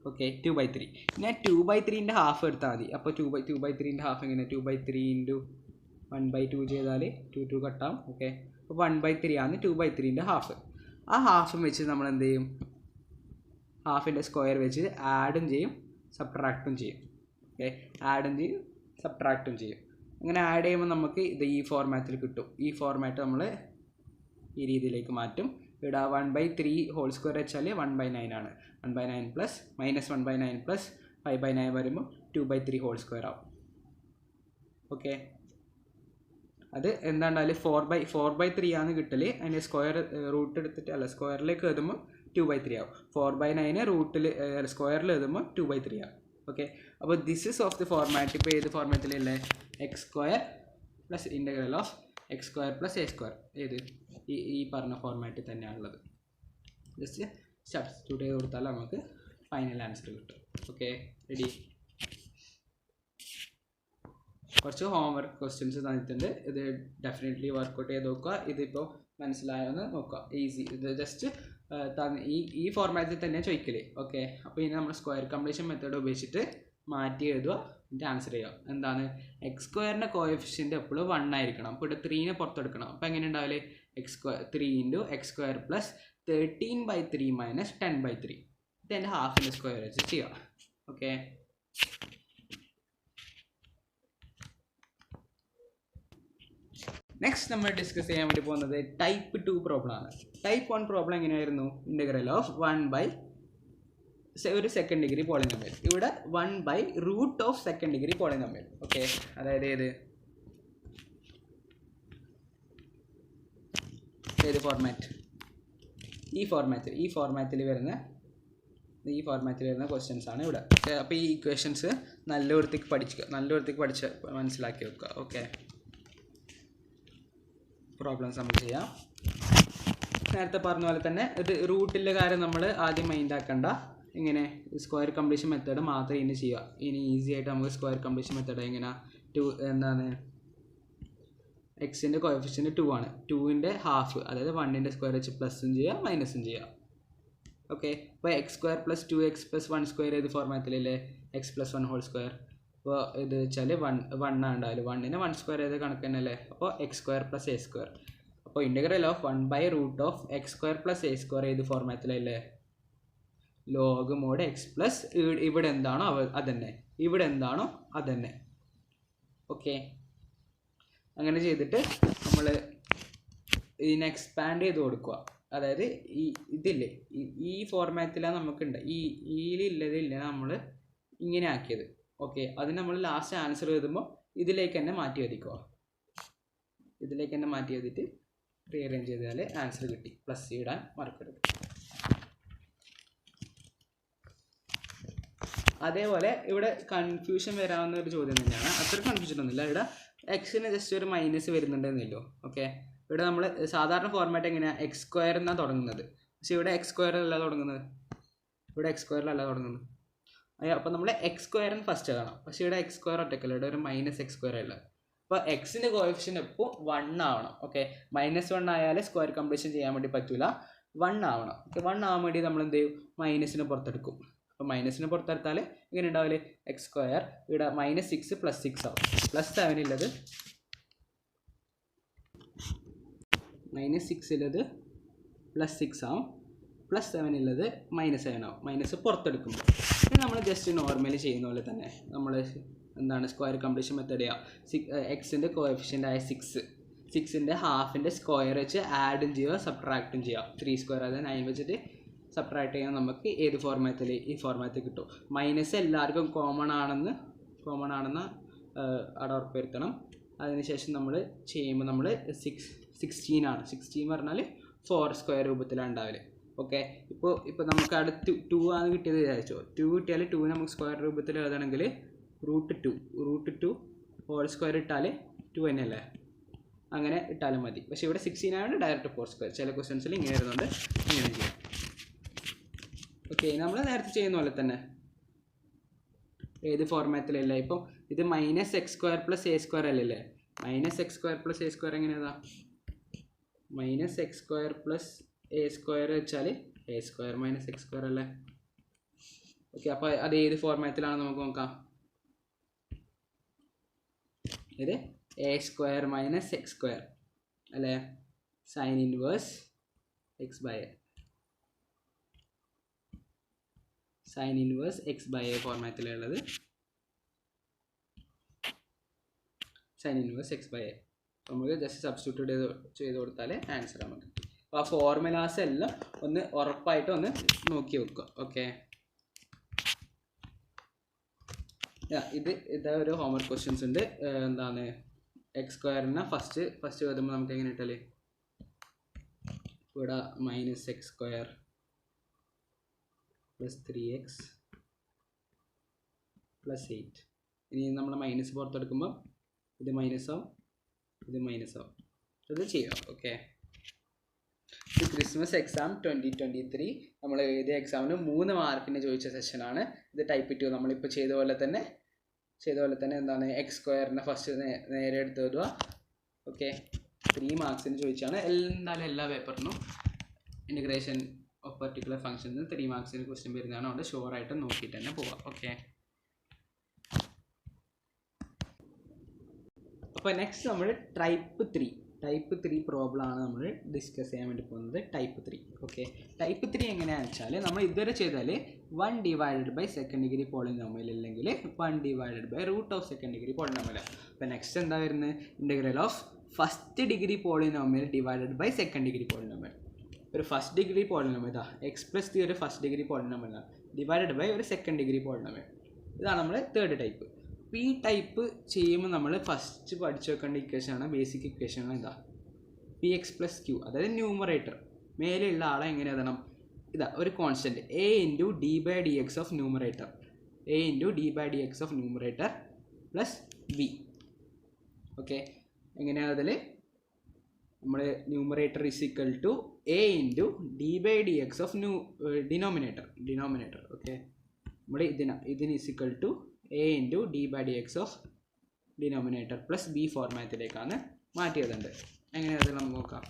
ഓക്കെ, 2/3. ഞാൻ 2/3ൻ്റെ ഹാഫ് എടുത്താൽ മതി. അപ്പോൾ 2/3ൻ്റെ ഹാഫ് എങ്ങനെ? 2/3 × 1/2 ചെയ്താൽ 2 കട്ടാവും. ഓക്കെ, അപ്പോൾ 1/3 ആണ് 2/3ൻ്റെ ഹാഫ്. ആ ഹാഫും വെച്ച് നമ്മൾ എന്ത് ചെയ്യും, ഹാഫിൻ്റെ സ്ക്വയർ വെച്ച് ആഡും ചെയ്യും സബ്ട്രാക്റ്റും ചെയ്യും. ഓക്കെ, ആഡും ചെയ്യും സബ്ട്രാക്റ്റും ചെയ്യും. അങ്ങനെ ആഡ് ചെയ്യുമ്പോൾ നമുക്ക് ഇത് ഈ ഫോർമാറ്റിൽ കിട്ടും. ഈ ഫോർമാറ്റ് നമ്മൾ ഈ രീതിയിലേക്ക് മാറ്റും. ഇവിടെ 1/3 ഹോൾ സ്ക്വയർ വെച്ചാൽ 1/9 ആണ്. 1/9 പ്ലസ് -1/9 പ്ലസ് 5/9 വരുമ്പോൾ 2/3 ഹോൾ സ്ക്വയർ ആവും. ഓക്കെ, അത് എന്താണ്ടായാലും 4/3 ആണ് കിട്ടൽ. അതിൻ്റെ സ്ക്വയർ റൂട്ട് എടുത്തിട്ട് അല്ല സ്ക്വയറിലേക്ക് എഴുതുമ്പോൾ 2/3 ആവും. 4/9 റൂട്ടിൽ സ്ക്വയറിൽ എഴുതുമ്പോൾ 2/3 ആവും. ഓക്കെ, അപ്പോൾ this is of the format. ഇപ്പോൾ ഏത് ഫോർമാറ്റിലല്ലേ, x² plus integral of x² plus a². ഏത് ഈ പറഞ്ഞ ഫോർമാറ്റിൽ തന്നെയാണുള്ളത്. ജസ്റ്റ് സബ്സ്റ്റിറ്റ്യൂട്ട് ചെയ്ത് കൊടുത്താൽ നമുക്ക് ഫൈനൽ ആൻസർ കിട്ടും. Okay, ready. കുറച്ച് ഹോംവർക്ക് ക്വസ്റ്റ്യൻസ് തന്നിട്ടുണ്ട്. ഇത് ഡെഫിനറ്റ്ലി വർക്കൗട്ട് ചെയ്ത് നോക്കുക. ഇതിപ്പോൾ മനസ്സിലായെന്ന് നോക്കുക. ഈസി. ഇത് ജസ്റ്റ് ഈ ഫോർമാറ്റിൽ തന്നെ ചോദിക്കല്. ഓക്കെ, അപ്പോൾ ഇനി നമ്മൾ സ്ക്വയർ കംപ്ലീഷൻ മെത്തേഡ് ഉപയോഗിച്ചിട്ട് മാറ്റി എഴുതുക, എന്നിട്ട് ആൻസർ ചെയ്യുക. എന്താണ്, x² കോഎഫിഷ്യൻ്റ് എപ്പോഴും 1 ആയിരിക്കണം. അപ്പോൾ ഇവിടെ 3നെ പുറത്തെടുക്കണം. അപ്പോൾ എങ്ങനെ ഉണ്ടാവില്ലേ, 3 × x² പ്ലസ് 13/3 മൈനസ് 10/3. ഇതെൻ്റെ ഹാഫിൻ്റെ സ്ക്വയർ വെച്ച് ചെയ്യുക. ഓക്കെ, നെക്സ്റ്റ് നമ്മൾ ഡിസ്കസ് ചെയ്യാൻ വേണ്ടി പോകുന്നത് ടൈപ്പ് 2 പ്രോബ്ലം ആണ്. ടൈപ്പ് 1 പ്രോബ്ലം എങ്ങനെയായിരുന്നു, ഇൻ്റഗ്രൽ ഓഫ് 1 ഒരു സെക്കൻഡ് ഡിഗ്രി പോളിനോമിയൽ. ഇവിടെ 1/√ of second degree polynomial. Okay, അതായത് ഏത് ഫോർമാറ്റ്, ഈ ഫോർമാറ്റിൽ വരുന്ന ക്വസ്റ്റ്യൻസ് ആണ് ഇവിടെ. അപ്പോൾ ഈ ഇക്വേഷൻസ് നല്ല വൃത്തിക്ക് പഠിച്ച് മനസ്സിലാക്കി വെക്കുക. ഓക്കെ, പ്രോബ്ലംസ് നമുക്ക് ചെയ്യാം. നേരത്തെ പറഞ്ഞ പോലെ തന്നെ ഇത് റൂട്ടിൻ്റെ കാര്യം നമ്മൾ ആദ്യം മൈൻഡ് ആക്കണ്ട. ഇങ്ങനെ സ്ക്വയർ കംപ്ലീഷൻ മെത്തേഡ് മാത്രമേ ഇനി ചെയ്യുക. ഇനി ഈസി ആയിട്ട് നമുക്ക് സ്ക്വയർ കംപ്ലീഷൻ മെത്തേഡ് എങ്ങനെ 2 എന്താണ്, എക്സിൻ്റെ കോഎഫിഷ്യൻ്റ് 2 ആണ്. 2ൻ്റെ ഹാഫ് അതായത് 1ൻ്റെ സ്ക്വയർ വെച്ച് പ്ലസും ചെയ്യുക മൈനസും ചെയ്യുക. ഓക്കെ, അപ്പോൾ x² പ്ലസ് 2x പ്ലസ് 1² ഏത് ഫോർമാറ്റിലല്ലേ, x പ്ലസ് 1 ഹോൾ സ്ക്വയർ. അപ്പോൾ ഇത് വെച്ചാൽ 1 ഉണ്ടാവില്ല. 1ന് 1² ഏത് കണക്ക് തന്നെയല്ലേ. അപ്പോൾ x² പ്ലസ് a². അപ്പോൾ integral of 1/√ of x² plus a² ഏത് ഫോർമാറ്റിലല്ലേ, ലോഗ് മോഡ് x പ്ലസ് ഇവിടെ എന്താണോ അതന്നെ, ഇവിടെ എന്താണോ അതന്നെ. ഓക്കെ, അങ്ങനെ ചെയ്തിട്ട് നമ്മൾ ഇതിനെ എക്സ്പാൻഡ് ചെയ്ത് കൊടുക്കുക. അതായത് ഇതില്ലേ, ഈ ഫോർമാറ്റിലാണ് നമുക്കുണ്ട്. ഇതിലില്ലതില്ല നമ്മൾ ഇങ്ങനെ ആക്കിയത്. ഓക്കെ, അതിന് നമ്മൾ ലാസ്റ്റ് ആൻസർ എഴുതുമ്പോൾ ഇതിലേക്ക് തന്നെ മാറ്റി എഴുതിയിട്ട് റീഅറേഞ്ച് ചെയ്താൽ ആൻസർ കിട്ടി. പ്ലസ് ഇടാൻ മറക്കരുത്. അതേപോലെ ഇവിടെ കൺഫ്യൂഷൻ വരാവുന്ന ഒരു ചോദ്യം തന്നെയാണ്. അത്ര കൺഫ്യൂഷൻ ഒന്നുമില്ല. ഇവിടെ എക്സിന് ജസ്റ്റ് ഒരു മൈനസ് വരുന്നുണ്ടെന്നല്ലോ. ഓക്കെ, ഇവിടെ നമ്മൾ സാധാരണ ഫോർമാറ്റ് എങ്ങനെയാണ്, x² എന്നാണ് തുടങ്ങുന്നത്. പക്ഷെ ഇവിടെ x² അല്ല തുടങ്ങുന്നത്. അപ്പോൾ നമ്മൾ x² ഫസ്റ്റ് കാണാം. പക്ഷേ ഇവിടെ x² ഒറ്റക്കല്ല, ഇവിടെ ഒരു -x² ഉള്ളത്. അപ്പോൾ എക്സിൻ്റെ കോഎഫിഷ്യൻ്റ് എപ്പോൾ 1 ആവണം. ഓക്കെ, -1 ആയാൽ സ്ക്വയർ കംപ്ലീഷൻ ചെയ്യാൻ വേണ്ടി പറ്റില്ല. 1 ആവണം. ഓക്കെ, 1 ആവാൻ വേണ്ടി നമ്മൾ എന്ത് ചെയ്യും, മൈനസിന് പുറത്തെടുക്കും. അപ്പോൾ മൈനസിന് പുറത്തെടുത്താൽ ഇങ്ങനെ ഉണ്ടാവില്ലേ, x². ഇവിടെ -6 + 6 ആവും. +7 ഉള്ളത് -6 ഉള്ളത് +6 ആവും. +7 ഉള്ളത് -7 ആവും. മൈനസ് പുറത്തെടുക്കുമ്പോൾ ഇത് നമ്മൾ ജസ്റ്റ് നോർമലി ചെയ്യുന്ന പോലെ തന്നെ നമ്മൾ എന്താണ് സ്ക്വയർ കംപ്ലീഷൻ മെത്തേഡ് ചെയ്യുക. എക്സിൻ്റെ കോഎഫിഷ്യൻ്റ് ആയ 6ൻ്റെ ഹാഫിൻ്റെ സ്ക്വയർ വെച്ച് ആഡും ചെയ്യുക സബ്ട്രാക്റ്റും ചെയ്യുക. 3² അതായത് 9 വെച്ചിട്ട് സബ്ട്രാക്ട് ചെയ്യാൻ നമുക്ക് ഏത് ഫോർമാറ്റിൽ, ഈ ഫോർമാറ്റിൽ കിട്ടും. മൈനസ് എല്ലാവർക്കും കോമൺ ആണെന്ന് അവിടെ ഉറപ്പുവരുത്തണം. അതിനുശേഷം നമ്മൾ ചെയ്യുമ്പോൾ നമ്മൾ 16 ആണ്. 16 പറഞ്ഞാൽ 4² രൂപത്തിലാണ് ഉണ്ടാവില്ല. ഓക്കെ, ഇപ്പോൾ നമുക്ക് അവിടെ 2 ആണ് കിട്ടിയത് വിചാരിച്ചോ. 2 കിട്ടിയാൽ 2 നമുക്ക് സ്ക്വയർ രൂപത്തിൽ എഴുതണമെങ്കിൽ √2 ഹോൾ സ്ക്വയർ ഇട്ടാൽ 2 തന്നെയല്ലേ, അങ്ങനെ ഇട്ടാലും മതി. പക്ഷേ ഇവിടെ 16 ആണ്, ഡയറക്റ്റ് 4². ചില ക്വസ്റ്റ്യൻസിൽ ഇങ്ങനെ വരുന്നുണ്ട്, ഇങ്ങനെ ചെയ്യാം. ഓക്കെ, നമ്മൾ നേരത്തെ ചെയ്യുന്ന പോലെ തന്നെ ഏത് ഫോർമാറ്റിലല്ല. ഇപ്പം ഇത് -x² + a² അല്ലല്ലേ. -x² + a² എങ്ങനെയാ, -x² + a² വെച്ചാൽ a² - x² അല്ലേ. ഓക്കെ, അപ്പോൾ അത് ഏത് ഫോർമാറ്റിലാണ് നമുക്ക് നോക്കാം. ഇത് a² - x² അല്ലേ, sin inverse x by a, sine inverse x by a ഫോർമാറ്റിലുള്ളത് sine inverse x by a. നമുക്ക് ജസ്റ്റ് സബ്സ്റ്റിറ്റ്യൂട്ട് ചെയ്ത് കൊടുത്താൽ ആൻസർ നമുക്ക് കിട്ടും. അപ്പോൾ ആ ഫോർമുലാസ് എല്ലാം ഒന്ന് ഉറപ്പായിട്ട് ഒന്ന് നോക്കി വെക്കുക. ഓക്കെ, ഇതാ ഒരു ഹോംവർക്ക് ക്വസ്റ്റ്യൻസ് ഉണ്ട്. എന്താണ് എക്സ് സ്ക്വയറിനെ ഫസ്റ്റ് വരുമ്പോൾ നമുക്ക് എങ്ങനെ ഇട്ടാലേ ഇവിടെ minus X square plus 3x plus 8. ഇനി നമ്മൾ മൈനസ് പുറത്തെടുക്കുമ്പോൾ ഇത് മൈനസ് ആവും, ഇത് മൈനസ് ആവും. ഇത് ചെയ്യാം. ഓക്കെ, ഇത് ക്രിസ്മസ് എക്സാം 2023 നമ്മൾ എഴുതിയ എക്സാമിന് 3 മാർക്കിന് ചോദിച്ച സെഷനാണ്. ഇത് ടൈപ്പ് 2 നമ്മളിപ്പോൾ ചെയ്ത പോലെ തന്നെ എന്താണ് എക്സ് സ്ക്വയറിനെ ഫസ്റ്റ് നേരെ എടുത്ത് വരിക. ഓക്കെ, 3 മാർക്സിന് ചോദിച്ചാണ്. എന്തായാലും എല്ലാ പേപ്പറിനും ഇൻറ്റഗ്രേഷൻ ഓഫ് പർട്ടിക്കുലർ ഫംഗ്ഷൻസ് 3 മാർക്സിന് ക്വസ്റ്റ്യൻ വരുന്നതാണ്. അതുകൊണ്ട് ഷുവറായിട്ട് നോക്കിയിട്ട് തന്നെ പോവാം. ഓക്കെ, അപ്പോൾ നെക്സ്റ്റ് നമ്മൾ ടൈപ്പ് 3 പ്രോബ്ലം ആണ് നമ്മൾ ഡിസ്കസ് ചെയ്യാൻ വേണ്ടി പോകുന്നത്. ടൈപ്പ് 3. ഓക്കെ, ടൈപ്പ് 3 എങ്ങനെയാണെന്ന് വെച്ചാൽ നമ്മൾ ഇതുവരെ ചെയ്താൽ 1 divided by second degree polynomial അല്ലെങ്കിൽ 1 divided by root of second degree polynomial. അപ്പോൾ നെക്സ്റ്റ് എന്താ വരുന്നത്? Integral of first degree polynomial divided by second degree polynomial. ഒരു ഫസ്റ്റ് ഡിഗ്രി പോളിനോമിയൽ ഇതാ എക്സ് പ്ലസ് 3 ഒരു ഫസ്റ്റ് ഡിഗ്രി പോളിനോമിയലാണ് ഡിവൈഡഡ് ബൈ ഒരു സെക്കൻഡ് ഡിഗ്രി പോളിനോമിയൽ. ഇതാണ് നമ്മൾ തേർഡ് ടൈപ്പ്. അപ്പോൾ ഈ ടൈപ്പ് ചെയ്യുമ്പോൾ നമ്മൾ ഫസ്റ്റ് പഠിച്ചു വെക്കേണ്ട ഇക്വേഷനാണ്, ബേസിക് ഇക്വേഷനാണ് ഇതാ പി എക്സ് പ്ലസ് ക്യൂ. അതായത് ന്യൂമറേറ്റർ മേലെയുള്ള ആളെ എങ്ങനെ എഴുതണം? ഇതാ ഒരു constant A into D by D X of numerator, A into D by D X of numerator plus V. Okay, എങ്ങനെയാണ് അതിൽ നമ്മൾ numerator is equal to A into D by D X of denominator. Okay, നമ്മൾ ഇതിന് is equal to A into D by D X of denominator plus B ഫോർമാറ്റിലേക്കാണ് മാറ്റിയതുണ്ട്. എങ്ങനെയാണ് അത് നമുക്ക് നോക്കാം.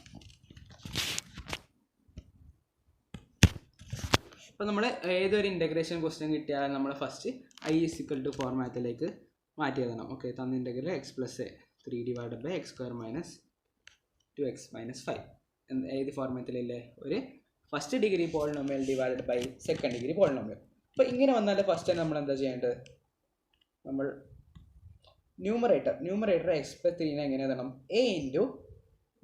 അപ്പോൾ നമ്മൾ ഏതൊരു ഇൻ്റഗ്രേഷൻ ക്വസ്റ്റ്യൻ കിട്ടിയാലും നമ്മൾ first I is equal to ഫോർമാറ്റിലേക്ക് മാറ്റിയതാണ്. ഓക്കെ, തന്ന integral X plus A 3 divided by X square minus 2x minus 5 ഏത് ഫോർമാറ്റിലല്ലേ? ഒരു first degree polynomial divided by second degree polynomial. അപ്പോൾ ഇങ്ങനെ വന്നാൽ ഫസ്റ്റ് നമ്മൾ എന്താ ചെയ്യേണ്ടത്? നമ്മൾ ന്യൂമറേറ്റർ എക്സ് പ്ലസ് 3 എങ്ങനെ എഴുതണം? A into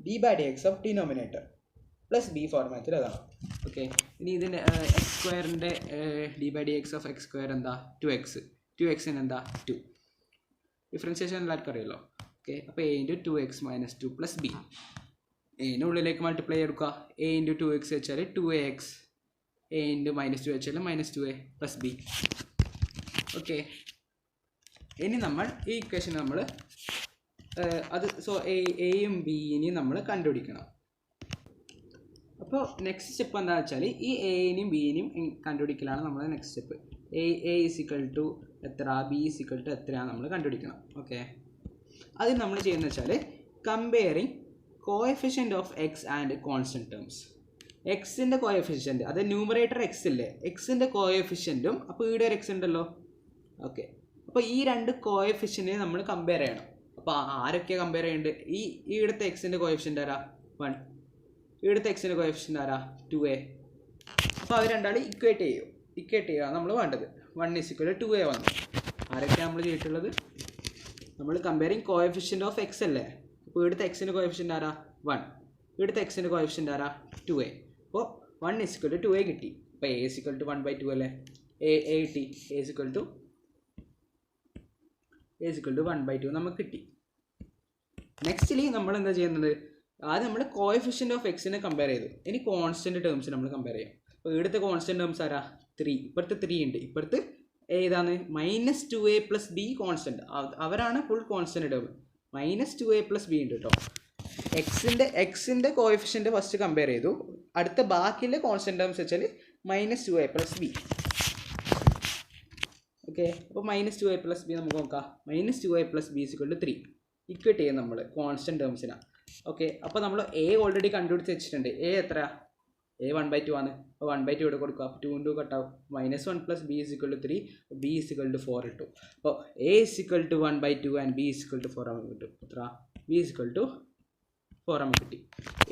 D by D X of denominator plus B ഫോർമാറ്റിൽ അതാണ്. ഓക്കെ, ഇനി ഇതിൻ്റെ എക്സ് സ്ക്വയറിൻ്റെ D by D X of X square എന്താ? 2x എന്താ? 2. ഡിഫറൻസിയേഷൻ എല്ലാവർക്കും അറിയാമല്ലോ. ഓക്കെ, അപ്പോൾ A into 2x minus 2 plus B. എന്റെ ഉള്ളിലേക്ക് മൾട്ടിപ്ലൈ എടുക്കുക. എ ഇൻറ്റു 2x വെച്ചാൽ 2ax, എ ഇൻറ്റു മൈനസ് 2 വെച്ചാൽ minus 2a plus B. Okay, ഇനി നമ്മൾ ഈ ഇക്വേഷൻ നമ്മൾ എയും ബിയിനെയും നമ്മൾ കണ്ടുപിടിക്കണം. അപ്പോൾ നെക്സ്റ്റ് സ്റ്റെപ്പ് എന്താ വെച്ചാൽ ഈ എനെയും ബിയിനെയും കണ്ടുപിടിക്കലാണ് നമ്മൾ next step. A is equal to എത്ര, ബി ഇസിക്വൽ ടു എത്രയാണ് നമ്മൾ കണ്ടുപിടിക്കണം. ഓക്കെ, അതിന് നമ്മൾ ചെയ്യുന്നത് വെച്ചാൽ comparing coefficient of x and constant terms. എക്സിൻ്റെ കോഎഫിഷ്യൻറ്റ്, അത് ന്യൂമറേറ്റർ എക്സ് ഇല്ലേ, എക്സിൻ്റെ കോഎഫിഷ്യൻറ്റും അപ്പോൾ ഇവിടെ ഒരു എക്സ് ഉണ്ടല്ലോ. ഓക്കെ, അപ്പോൾ ഈ രണ്ട് കോഎഫിഷ്യൻറ്റിനെ നമ്മൾ കമ്പയർ ചെയ്യണം. അപ്പോൾ ആരൊക്കെ കമ്പയർ ചെയ്യുന്നുണ്ട്? ഇവിടുത്തെ എക്സിൻ്റെ കോഎഫിഷ്യൻ്റ് ആരാ? 1. ഇവിടുത്തെ എക്സിൻ്റെ കോഎഫിഷ്യൻ്റ് ആരാ? 2a. അപ്പോൾ അവർ രണ്ടാളും ഇക്വേറ്റ് ചെയ്യുക നമ്മൾ വേണ്ടത്. 1 = 2a വന്നു. ആരൊക്കെയാണ് നമ്മൾ ചെയ്തിട്ടുള്ളത്? നമ്മൾ കമ്പയറിങ് കോഎഫിഷ്യൻ്റ് ഓഫ് എക്സ് അല്ലേ. അപ്പോൾ ഇവിടുത്തെ എക്സിൻ്റെ കോഎഫിഷ്യൻ്റ് ആരാ? 1. ഇവിടുത്തെ എക്സിൻ്റെ കോഎഫിഷ്യൻ്റ് ആരാ? 2a. അപ്പോൾ 1 = 2a കിട്ടി. അപ്പോൾ a = 1/2 അല്ലേ. a കിട്ടി. a = 1/2 നമുക്ക് കിട്ടി. നെക്സ്റ്റ്ലി നമ്മൾ എന്താ ചെയ്യുന്നത്? ആദ്യം നമ്മൾ കോഎഫിഷ്യൻ്റ് ഓഫ് എക്സിനെ കമ്പയർ ചെയ്തു. ഇനി കോൺസ്റ്റൻറ്റ് ടേംസ് നമ്മൾ കമ്പയർ ചെയ്യാം. അപ്പോൾ ഇവിടുത്തെ കോൺസ്റ്റൻറ്റ് ടേംസ് ആരാ? 3. ഇപ്പുറത്ത് 3 ഉണ്ട്. ഇപ്പുറത്ത് ഏതാണ്? Minus 2a plus B constant. അവരാണ് full constant term. Minus 2a plus B ഉണ്ട് കേട്ടോ. എക്സിൻ്റെ കോഎഫിഷ്യൻ്റ് ഫസ്റ്റ് കമ്പയർ ചെയ്തു. അടുത്ത ബാക്കിയുള്ള കോൺസ്റ്റൻറ്റ് ടേംസ് വെച്ചാൽ minus 2a plus B. Okay, അപ്പോൾ മൈനസ് 2a പ്ലസ് ബി നമുക്ക് നോക്കാം. Minus 2a plus B = 3 equate ചെയ്യും നമ്മൾ കോൺസ്റ്റൻറ്റ് ടേംസിനാണ്. ഓക്കെ, അപ്പോൾ നമ്മൾ എ ഓൾറെഡി കണ്ടുപിടിച്ച് വെച്ചിട്ടുണ്ട്. എ എത്ര? a 1/2 ആണ്. അപ്പോൾ 1/2 ഇവിടെ കൊടുക്കുക. 2 × കട്ടാവും. -1 + b = 3, b = 4 ഇട്ടു. അപ്പോൾ a = 1/2 ആൻഡ് b = 4 നമുക്ക് കിട്ടും. എത്ര? b = 4 നമുക്ക് കിട്ടി.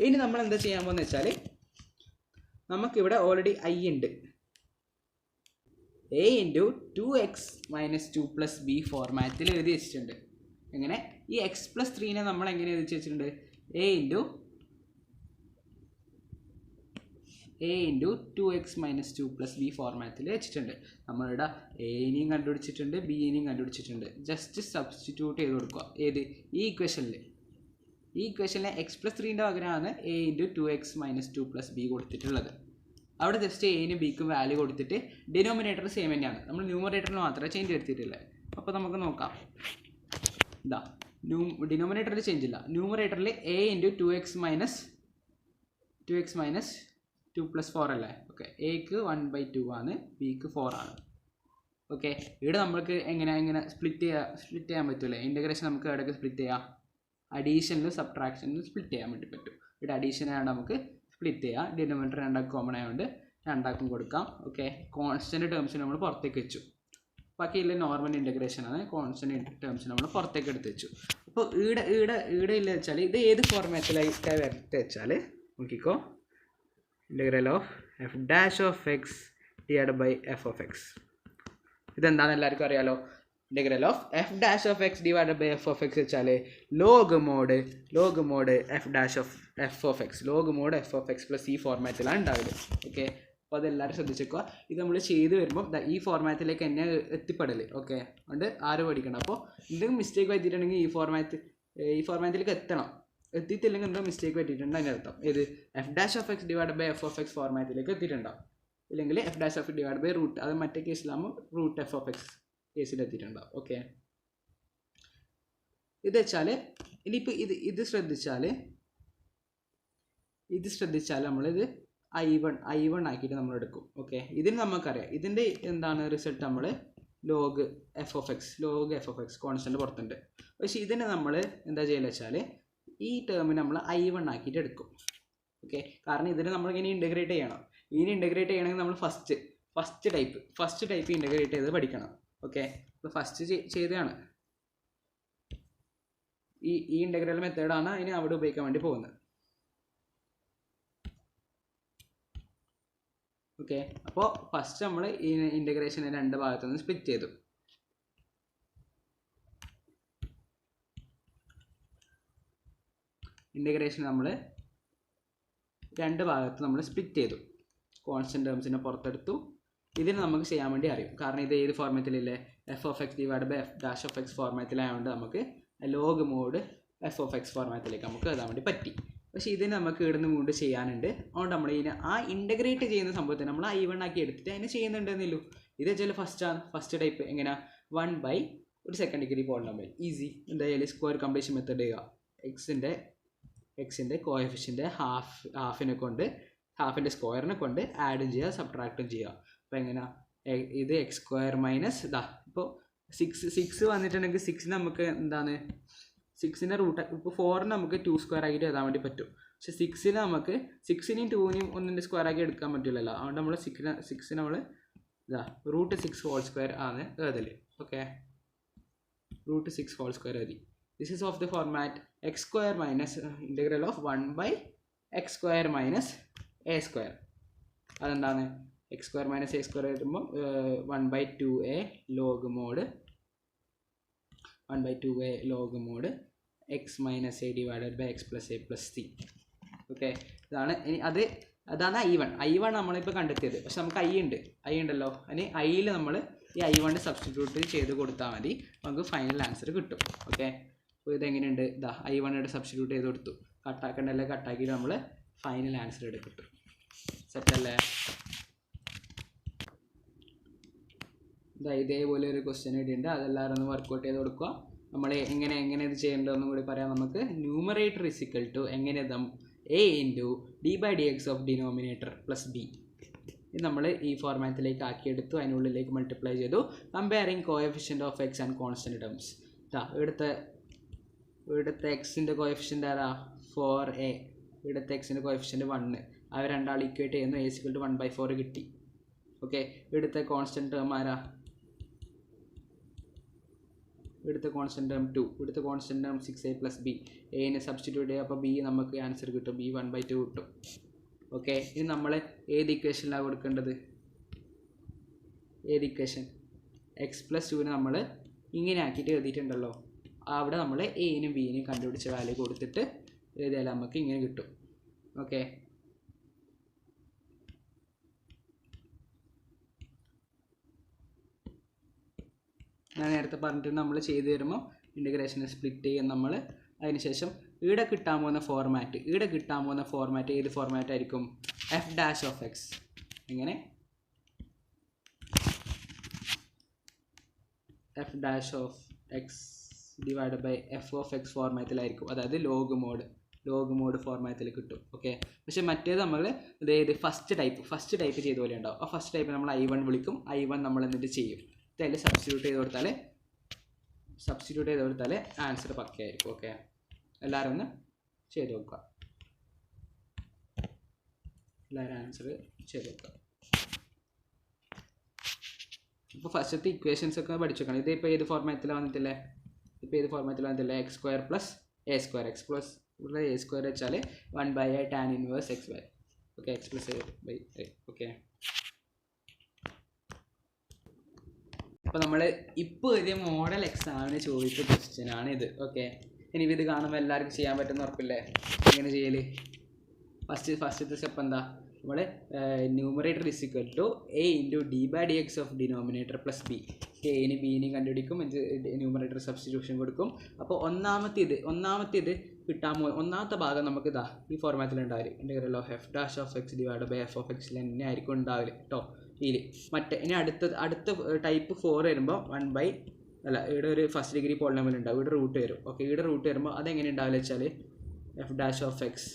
ഇനി നമ്മൾ എന്താ ചെയ്യാൻ പോകുന്നത് വെച്ചാൽ നമുക്കിവിടെ ഓൾറെഡി ഐ ഉണ്ട്. A into 2x minus 2 plus B ഫോർമാറ്റിൽ എഴുതി വെച്ചിട്ടുണ്ട്. എങ്ങനെ ഈ എക്സ് പ്ലസ് 3നെ നമ്മൾ എങ്ങനെ എഴുതി വെച്ചിട്ടുണ്ട്? A into 2x minus 2 plus B ഫോർമാറ്റിൽ വെച്ചിട്ടുണ്ട്. നമ്മളിവിടെ എനെയും കണ്ടുപിടിച്ചിട്ടുണ്ട്, ബിനെയും കണ്ടുപിടിച്ചിട്ടുണ്ട്. ജസ്റ്റ് സബ്സ്റ്റിറ്റ്യൂട്ട് ചെയ്ത് കൊടുക്കുക. ഏത്? ഈ ഇക്വേഷനിലെ എക്സ് പ്ലസ് 3ൻ്റെ പകരമാണ് A into 2x minus 2 plus B കൊടുത്തിട്ടുള്ളത്. അവിടെ ജസ്റ്റ് എനും ബിക്കും വാല്യൂ കൊടുത്തിട്ട് ഡിനോമിനേറ്റർ സെയിം തന്നെയാണ്. നമ്മൾ ന്യൂമറേറ്ററിൽ മാത്രമേ ചേഞ്ച് വരുത്തിയിട്ടില്ല. അപ്പോൾ നമുക്ക് നോക്കാം. ഇതാ ഡിനോമിനേറ്ററിൽ ചേഞ്ച് ഇല്ല. ന്യൂമറേറ്ററിൽ A into 2x minus 2 plus 4 അല്ലേ? ഓക്കെ, എക്ക് 1/2 ആണ്, ബിക്ക് 4 ആണ്. ഓക്കെ, ഇവിടെ നമുക്ക് എങ്ങനെ സ്പ്ലിറ്റ് ചെയ്യാൻ പറ്റില്ലേ? ഇൻ്റഗ്രേഷൻ നമുക്ക് എവിടെയൊക്കെ സ്പ്ലിറ്റ് ചെയ്യാം? അഡീഷനിലും സബ്ട്രാക്ഷനിലും സ്പ്ലിറ്റ് ചെയ്യാൻ വേണ്ടി പറ്റും. ഇവിടെ അഡീഷൻ ആയതുകൊണ്ട് നമുക്ക് സ്പ്ലിറ്റ് ചെയ്യാം. ഡിനോമിനേറ്റർ രണ്ടാക്കും കോമൺ ആയതുകൊണ്ട് രണ്ടാക്കും കൊടുക്കാം. ഓക്കെ, കോൺസ്റ്റൻറ്റ് ടേംസിന് നമ്മൾ പുറത്തേക്ക് വെച്ചു. ബാക്കിയുള്ള നോർമൽ ഇൻ്റഗ്രേഷൻ ആണ്. കോൺസ്റ്റൻറ്റ് ടേംസിന് നമ്മൾ പുറത്തേക്ക് എടുത്ത് വെച്ചു. അപ്പോൾ ഇവിടെ ഇല്ല വെച്ചാൽ ഇത് ഏത് ഫോർമാറ്റിലായിട്ട് വരട്ടെ വെച്ചാൽ നോക്കിക്കോ. Integral of F dash of X divided by F of X. ഇതെന്താണെന്ന് എല്ലാവർക്കും അറിയാലോ. Integral of F dash of X divided by F of X വെച്ചാൽ log mod F dash of F of X, log mod F of X plus ഈ ഫോർമാറ്റിലാണ് ഉണ്ടാവില്ല. ഓക്കെ, അപ്പോൾ അതെല്ലാവരും ശ്രദ്ധിച്ചേക്കുക. ഇത് നമ്മൾ ചെയ്ത് വരുമ്പോൾ ഈ ഫോർമാറ്റിലേക്ക് തന്നെ എത്തിപ്പെടൽ. ഓക്കെ, അതുകൊണ്ട് ആരും പഠിക്കണം. അപ്പോൾ എന്തെങ്കിലും മിസ്റ്റേക്ക് പറ്റിയിട്ടുണ്ടെങ്കിൽ ഈ ഫോർമാറ്റിലേക്ക് എത്തിയിട്ടില്ലെങ്കിൽ എന്തോ മിസ്റ്റേക്ക് പറ്റിയിട്ടുണ്ട് അതിൻ്റെ അർത്ഥം. ഏത്? F dash of X divide by F of X ഫോർമാറ്റിലേക്ക് എത്തിയിട്ടുണ്ടാവും. ഇല്ലെങ്കിൽ F dash of divide by root, അത് മറ്റേ കേസിലാകുമ്പോൾ റൂട്ട് എഫ് ഓഫ് എക്സ് കേസിലെത്തിയിട്ടുണ്ടാവും. ഓക്കെ, ഇത് വെച്ചാൽ ഇനിയിപ്പോൾ ഇത് ശ്രദ്ധിച്ചാൽ നമ്മളിത് I1 ആക്കിയിട്ട് നമ്മൾ എടുക്കും. ഓക്കെ, ഇതിന് നമുക്കറിയാം ഇതിൻ്റെ എന്താണ് റിസൾട്ട്? നമ്മൾ log F of X constant പുറത്തുണ്ട്. പക്ഷേ ഇതിനെ നമ്മൾ എന്താ ചെയ്യുക വെച്ചാൽ ഈ ടേമിന് നമ്മൾ I1 ആക്കിയിട്ട് എടുക്കും. ഓക്കെ, കാരണം ഇതിന് നമ്മളിങ്ങനെ ഇൻ്റഗ്രേറ്റ് ചെയ്യണം. ഇങ്ങനെ ഇൻ്റഗ്രേറ്റ് ചെയ്യണമെങ്കിൽ നമ്മൾ ഫസ്റ്റ് ടൈപ്പ് ഇൻ്റഗ്രേറ്റ് ചെയ്ത് പഠിക്കണം. ഓക്കെ, ഇപ്പോൾ ഫസ്റ്റ് ചെയ്തതാണ് ഈ ഇൻ്റഗ്രൽ മെത്തേഡാണ് അതിന് അവിടെ ഉപയോഗിക്കാൻ വേണ്ടി പോകുന്നത്. ഓക്കെ, അപ്പോൾ ഫസ്റ്റ് നമ്മൾ ഈ ഇൻ്റഗ്രേഷനെ രണ്ട് ഭാഗത്തു നിന്ന് സ്പ്ലിറ്റ് ചെയ്തു. ഇൻ്റഗ്രേഷൻ നമ്മൾ രണ്ട് ഭാഗത്ത് നമ്മൾ സ്പ്ലിറ്റ് ചെയ്തു. കോൺസ്റ്റൻ്റ് ടേംസിനെ പുറത്തെടുത്തു. ഇതിന് നമുക്ക് ചെയ്യാൻ വേണ്ടി അറിയും. കാരണം ഇത് ഏത് ഫോർമാറ്റിലില്ലേ? F of X divide by F dash of X ഫോർമാറ്റിലായതുകൊണ്ട് നമുക്ക് log mod F of X ഫോർമാറ്റിലേക്ക് നമുക്ക് എഴുതാൻ വേണ്ടി പറ്റി. പക്ഷേ ഇതിന് നമുക്ക് ഇവിടുന്ന് വീണ്ടും ചെയ്യാനുണ്ട്. അതുകൊണ്ട് നമ്മൾ ഇതിനെ ആ ഇൻ്റഗ്രേറ്റ് ചെയ്യുന്ന സംഭവത്തെ നമ്മൾ I1 ആക്കി എടുത്തിട്ട് അതിനെ ചെയ്യുന്നുണ്ടെന്നുള്ളൂ. ഇത് വെച്ചാൽ ഫസ്റ്റ് ടൈപ്പ് എങ്ങനെയാ? 1/, ഒരു സെക്കൻഡ് ഡിഗ്രി പോളിനോമിയൽ, ഈസി. എന്തായാലും സ്ക്വയർ കംപ്ലീഷൻ മെത്തേഡ് ചെയ്യുക. എക്സിൻ്റെ കോഎഫിഷ്യൻ്റ് ഹാഫിൻ്റെ സ്ക്വയറിനെ കൊണ്ട് ആഡും ചെയ്യുക, സബ്ട്രാക്റ്റും ചെയ്യുക. അപ്പോൾ എങ്ങനെയാ? ഇത് എക്സ് സ്ക്വയർ മൈനസ് ഇപ്പോൾ 6 വന്നിട്ടുണ്ടെങ്കിൽ 6 നമുക്ക് എന്താണ്? 6ൻ്റെ റൂട്ട് ഇപ്പോൾ 4 നമുക്ക് 2 സ്ക്വയർ ആക്കിയിട്ട് എഴുതാൻ വേണ്ടി പറ്റും. പക്ഷേ 6 നമുക്ക് 6നെയും 2നെയും 1ൻ്റെ സ്ക്വയർ ആക്കി എടുക്കാൻ പറ്റില്ലല്ലോ. അതുകൊണ്ട് നമ്മൾ 6 നമ്മൾ റൂട്ട് 6 ഹോൾ സ്ക്വയർ ആണ് എഴുതൽ. ഓക്കെ, റൂട്ട് 6 ഹോൾ സ്ക്വയർ എഴുതി. This is of the format X square minus integral of 1/x square minus A square. അതെന്താണ്? X square minus A square വരുമ്പോൾ 1/2a log mod X minus A divided by X plus A plus C. Okay, ഇതാണ് അതാണ് I1 നമ്മളിപ്പോൾ കണ്ടെത്തിയത്. പക്ഷെ നമുക്ക് ഐ ഉണ്ടല്ലോ. അതിന് ഐയിൽ നമ്മൾ ഈ I1 സബ്സ്റ്റിറ്റ്യൂട്ട് ചെയ്ത് കൊടുത്താൽ മതി, നമുക്ക് ഫൈനൽ ആൻസർ കിട്ടും. ഓക്കെ, അപ്പോൾ ഇതെങ്ങനെയുണ്ട്? I1 സബ്സ്റ്റിറ്റ്യൂട്ട് ചെയ്ത് കൊടുത്തു. കട്ടാക്കണ്ടല്ലേ? കട്ടാക്കിയിട്ട് നമ്മൾ ഫൈനൽ ആൻസർ കിട്ടും. സെറ്റല്ലേ? ഇതേപോലെ ഒരു ക്വസ്റ്റ്യൻ ഇടുന്നുണ്ട്. അതെല്ലാവരും ഒന്ന് വർക്കൗട്ട് ചെയ്ത് കൊടുക്കുക. നമ്മൾ എങ്ങനെ ഇത് ചെയ്യേണ്ടതെന്നും കൂടി പറയാം. നമുക്ക് ന്യൂമറേറ്റർ ഇസ് ഈക്വൽ ടു എങ്ങനെ എഴുതാം? a into d/dx of denominator plus B. ഇത് നമ്മൾ ഈ ഫോർമാറ്റിലേക്ക് ആക്കിയെടുത്തു. അതിനുള്ളിലേക്ക് മൾട്ടിപ്ലൈ ചെയ്തു. Comparing coefficient of x and constant terms. ഇവിടുത്തെ എക്സിൻ്റെ കോഎഫിഷ്യൻ്റ് ആരാ? 4a. ഇവിടുത്തെ എക്സിൻ്റെ കോഎഫിഷ്യൻ്റ് 1. അവർ രണ്ടാൾ ഈക്വേറ്റ് ചെയ്യുന്നു. a = 1/4 കിട്ടി. ഓക്കെ, ഇവിടുത്തെ കോൺസ്റ്റൻറ്റ് ടേം ആരാ? ഇവിടുത്തെ കോൺസ്റ്റൻറ്റ് ടേം 2. ഇവിടുത്തെ constant term 6a plus B. എനെ സബ്സ്റ്റിറ്റ്യൂട്ട് ചെയ്യുക. അപ്പോൾ ബി നമുക്ക് ആൻസർ കിട്ടും. b 1/2 കിട്ടും. ഓക്കെ, ഇനി നമ്മൾ ഏത് ഇക്വേഷനിലാണ് കൊടുക്കേണ്ടത്? ഏത് ഇക്വേഷൻ? എക്സ് പ്ലസ് ടുവിന് നമ്മൾ ഇങ്ങനെ ആക്കിയിട്ട് എഴുതിയിട്ടുണ്ടല്ലോ, അവിടെ നമ്മൾ എനും ബിനും കണ്ടുപിടിച്ച വാല്യൂ കൊടുത്തിട്ട് എഴുതിയാൽ നമുക്ക് ഇങ്ങനെ കിട്ടും. ഓക്കെ, ഞാൻ നേരത്തെ പറഞ്ഞിട്ട് നമ്മൾ ചെയ്തു തരുമ്പോൾ ഇൻ്റഗ്രേഷനെ സ്പ്ലിറ്റ് ചെയ്യും നമ്മൾ. അതിനുശേഷം ഇവിടെ കിട്ടാൻ പോകുന്ന ഫോർമാറ്റ് ഏത് ഫോർമാറ്റ് ആയിരിക്കും? F dash of X. എങ്ങനെ? F dash of X divide by F of X ഫോർമാറ്റിലായിരിക്കും, അതായത് ലോഗ് മോഡ് ഫോർമാറ്റിൽ കിട്ടും. ഓക്കെ, പക്ഷേ മറ്റേത് നമ്മൾ അതായത് ഫസ്റ്റ് ടൈപ്പ് ചെയ്ത പോലെ ഉണ്ടാവും. ആ ഫസ്റ്റ് ടൈപ്പ് നമ്മൾ I1 വിളിക്കും, I1 നമ്മൾ എന്നിട്ട് ചെയ്യും. അതിൽ സബ്സ്റ്റിറ്റ്യൂട്ട് ചെയ്ത് കൊടുത്താൽ ആൻസർ പക്കയായിരിക്കും. ഓക്കെ, എല്ലാവരും ഒന്ന് ചെയ്ത് നോക്കുക. ഇപ്പോൾ ഫസ്റ്റത്തെ ഇക്വേഷൻസ് ഒക്കെ പഠിച്ചു വെക്കണം. ഇതിപ്പോൾ ഏത് ഫോർമാറ്റിൽ വന്നിട്ടില്ലേ? X square plus a square. X plus ഇവിടെ എ സ്ക്വയർ വെച്ചാൽ 1/a tan inverse x by. Okay, x plus a by a. Okay, അപ്പോൾ നമ്മൾ ഇപ്പോൾ എഴുതിയ മോഡൽ എക്സാമിന് ചോദിച്ച ക്വസ്റ്റ്യനാണ് ഇത്. ഓക്കെ, ഇനി ഇത് കാണുമ്പോൾ എല്ലാവർക്കും ചെയ്യാൻ പറ്റുന്ന ഉറപ്പില്ലേ? എങ്ങനെ ചെയ്യൽ? ഫസ്റ്റത്തെ സ്റ്റെപ്പ് എന്താ? നമ്മൾ numerator is equal to a into D by D X of denominator plus B. എനും ബിനെയും കണ്ടുപിടിക്കും, ന്യൂമറേറ്റർ സബ്സ്റ്റിറ്റ്യൂഷൻ കൊടുക്കും. അപ്പോൾ ഒന്നാമത്തെ കിട്ടാൻ ഒന്നാമത്തെ ഭാഗം നമുക്ക് ഇതാ ഈ ഫോർമാറ്റിൽ ഉണ്ടാവില്ല. Integral of F dash of X divide by F of എക്സിൽ തന്നെ ആയിരിക്കും ഉണ്ടാവില്ല കേട്ടോ. ഇനി അടുത്ത ടൈപ്പ് 4 വരുമ്പോൾ ഇവിടെ ഒരു ഫസ്റ്റ് ഡിഗ്രി പോളിനോമിയൽ ഉണ്ടാവും, ഇവിടെ റൂട്ട് വരും. ഓക്കെ, ഇവിടെ റൂട്ട് വരുമ്പോൾ അതെങ്ങനെ ഉണ്ടാവില്ല വെച്ചാൽ F dash of X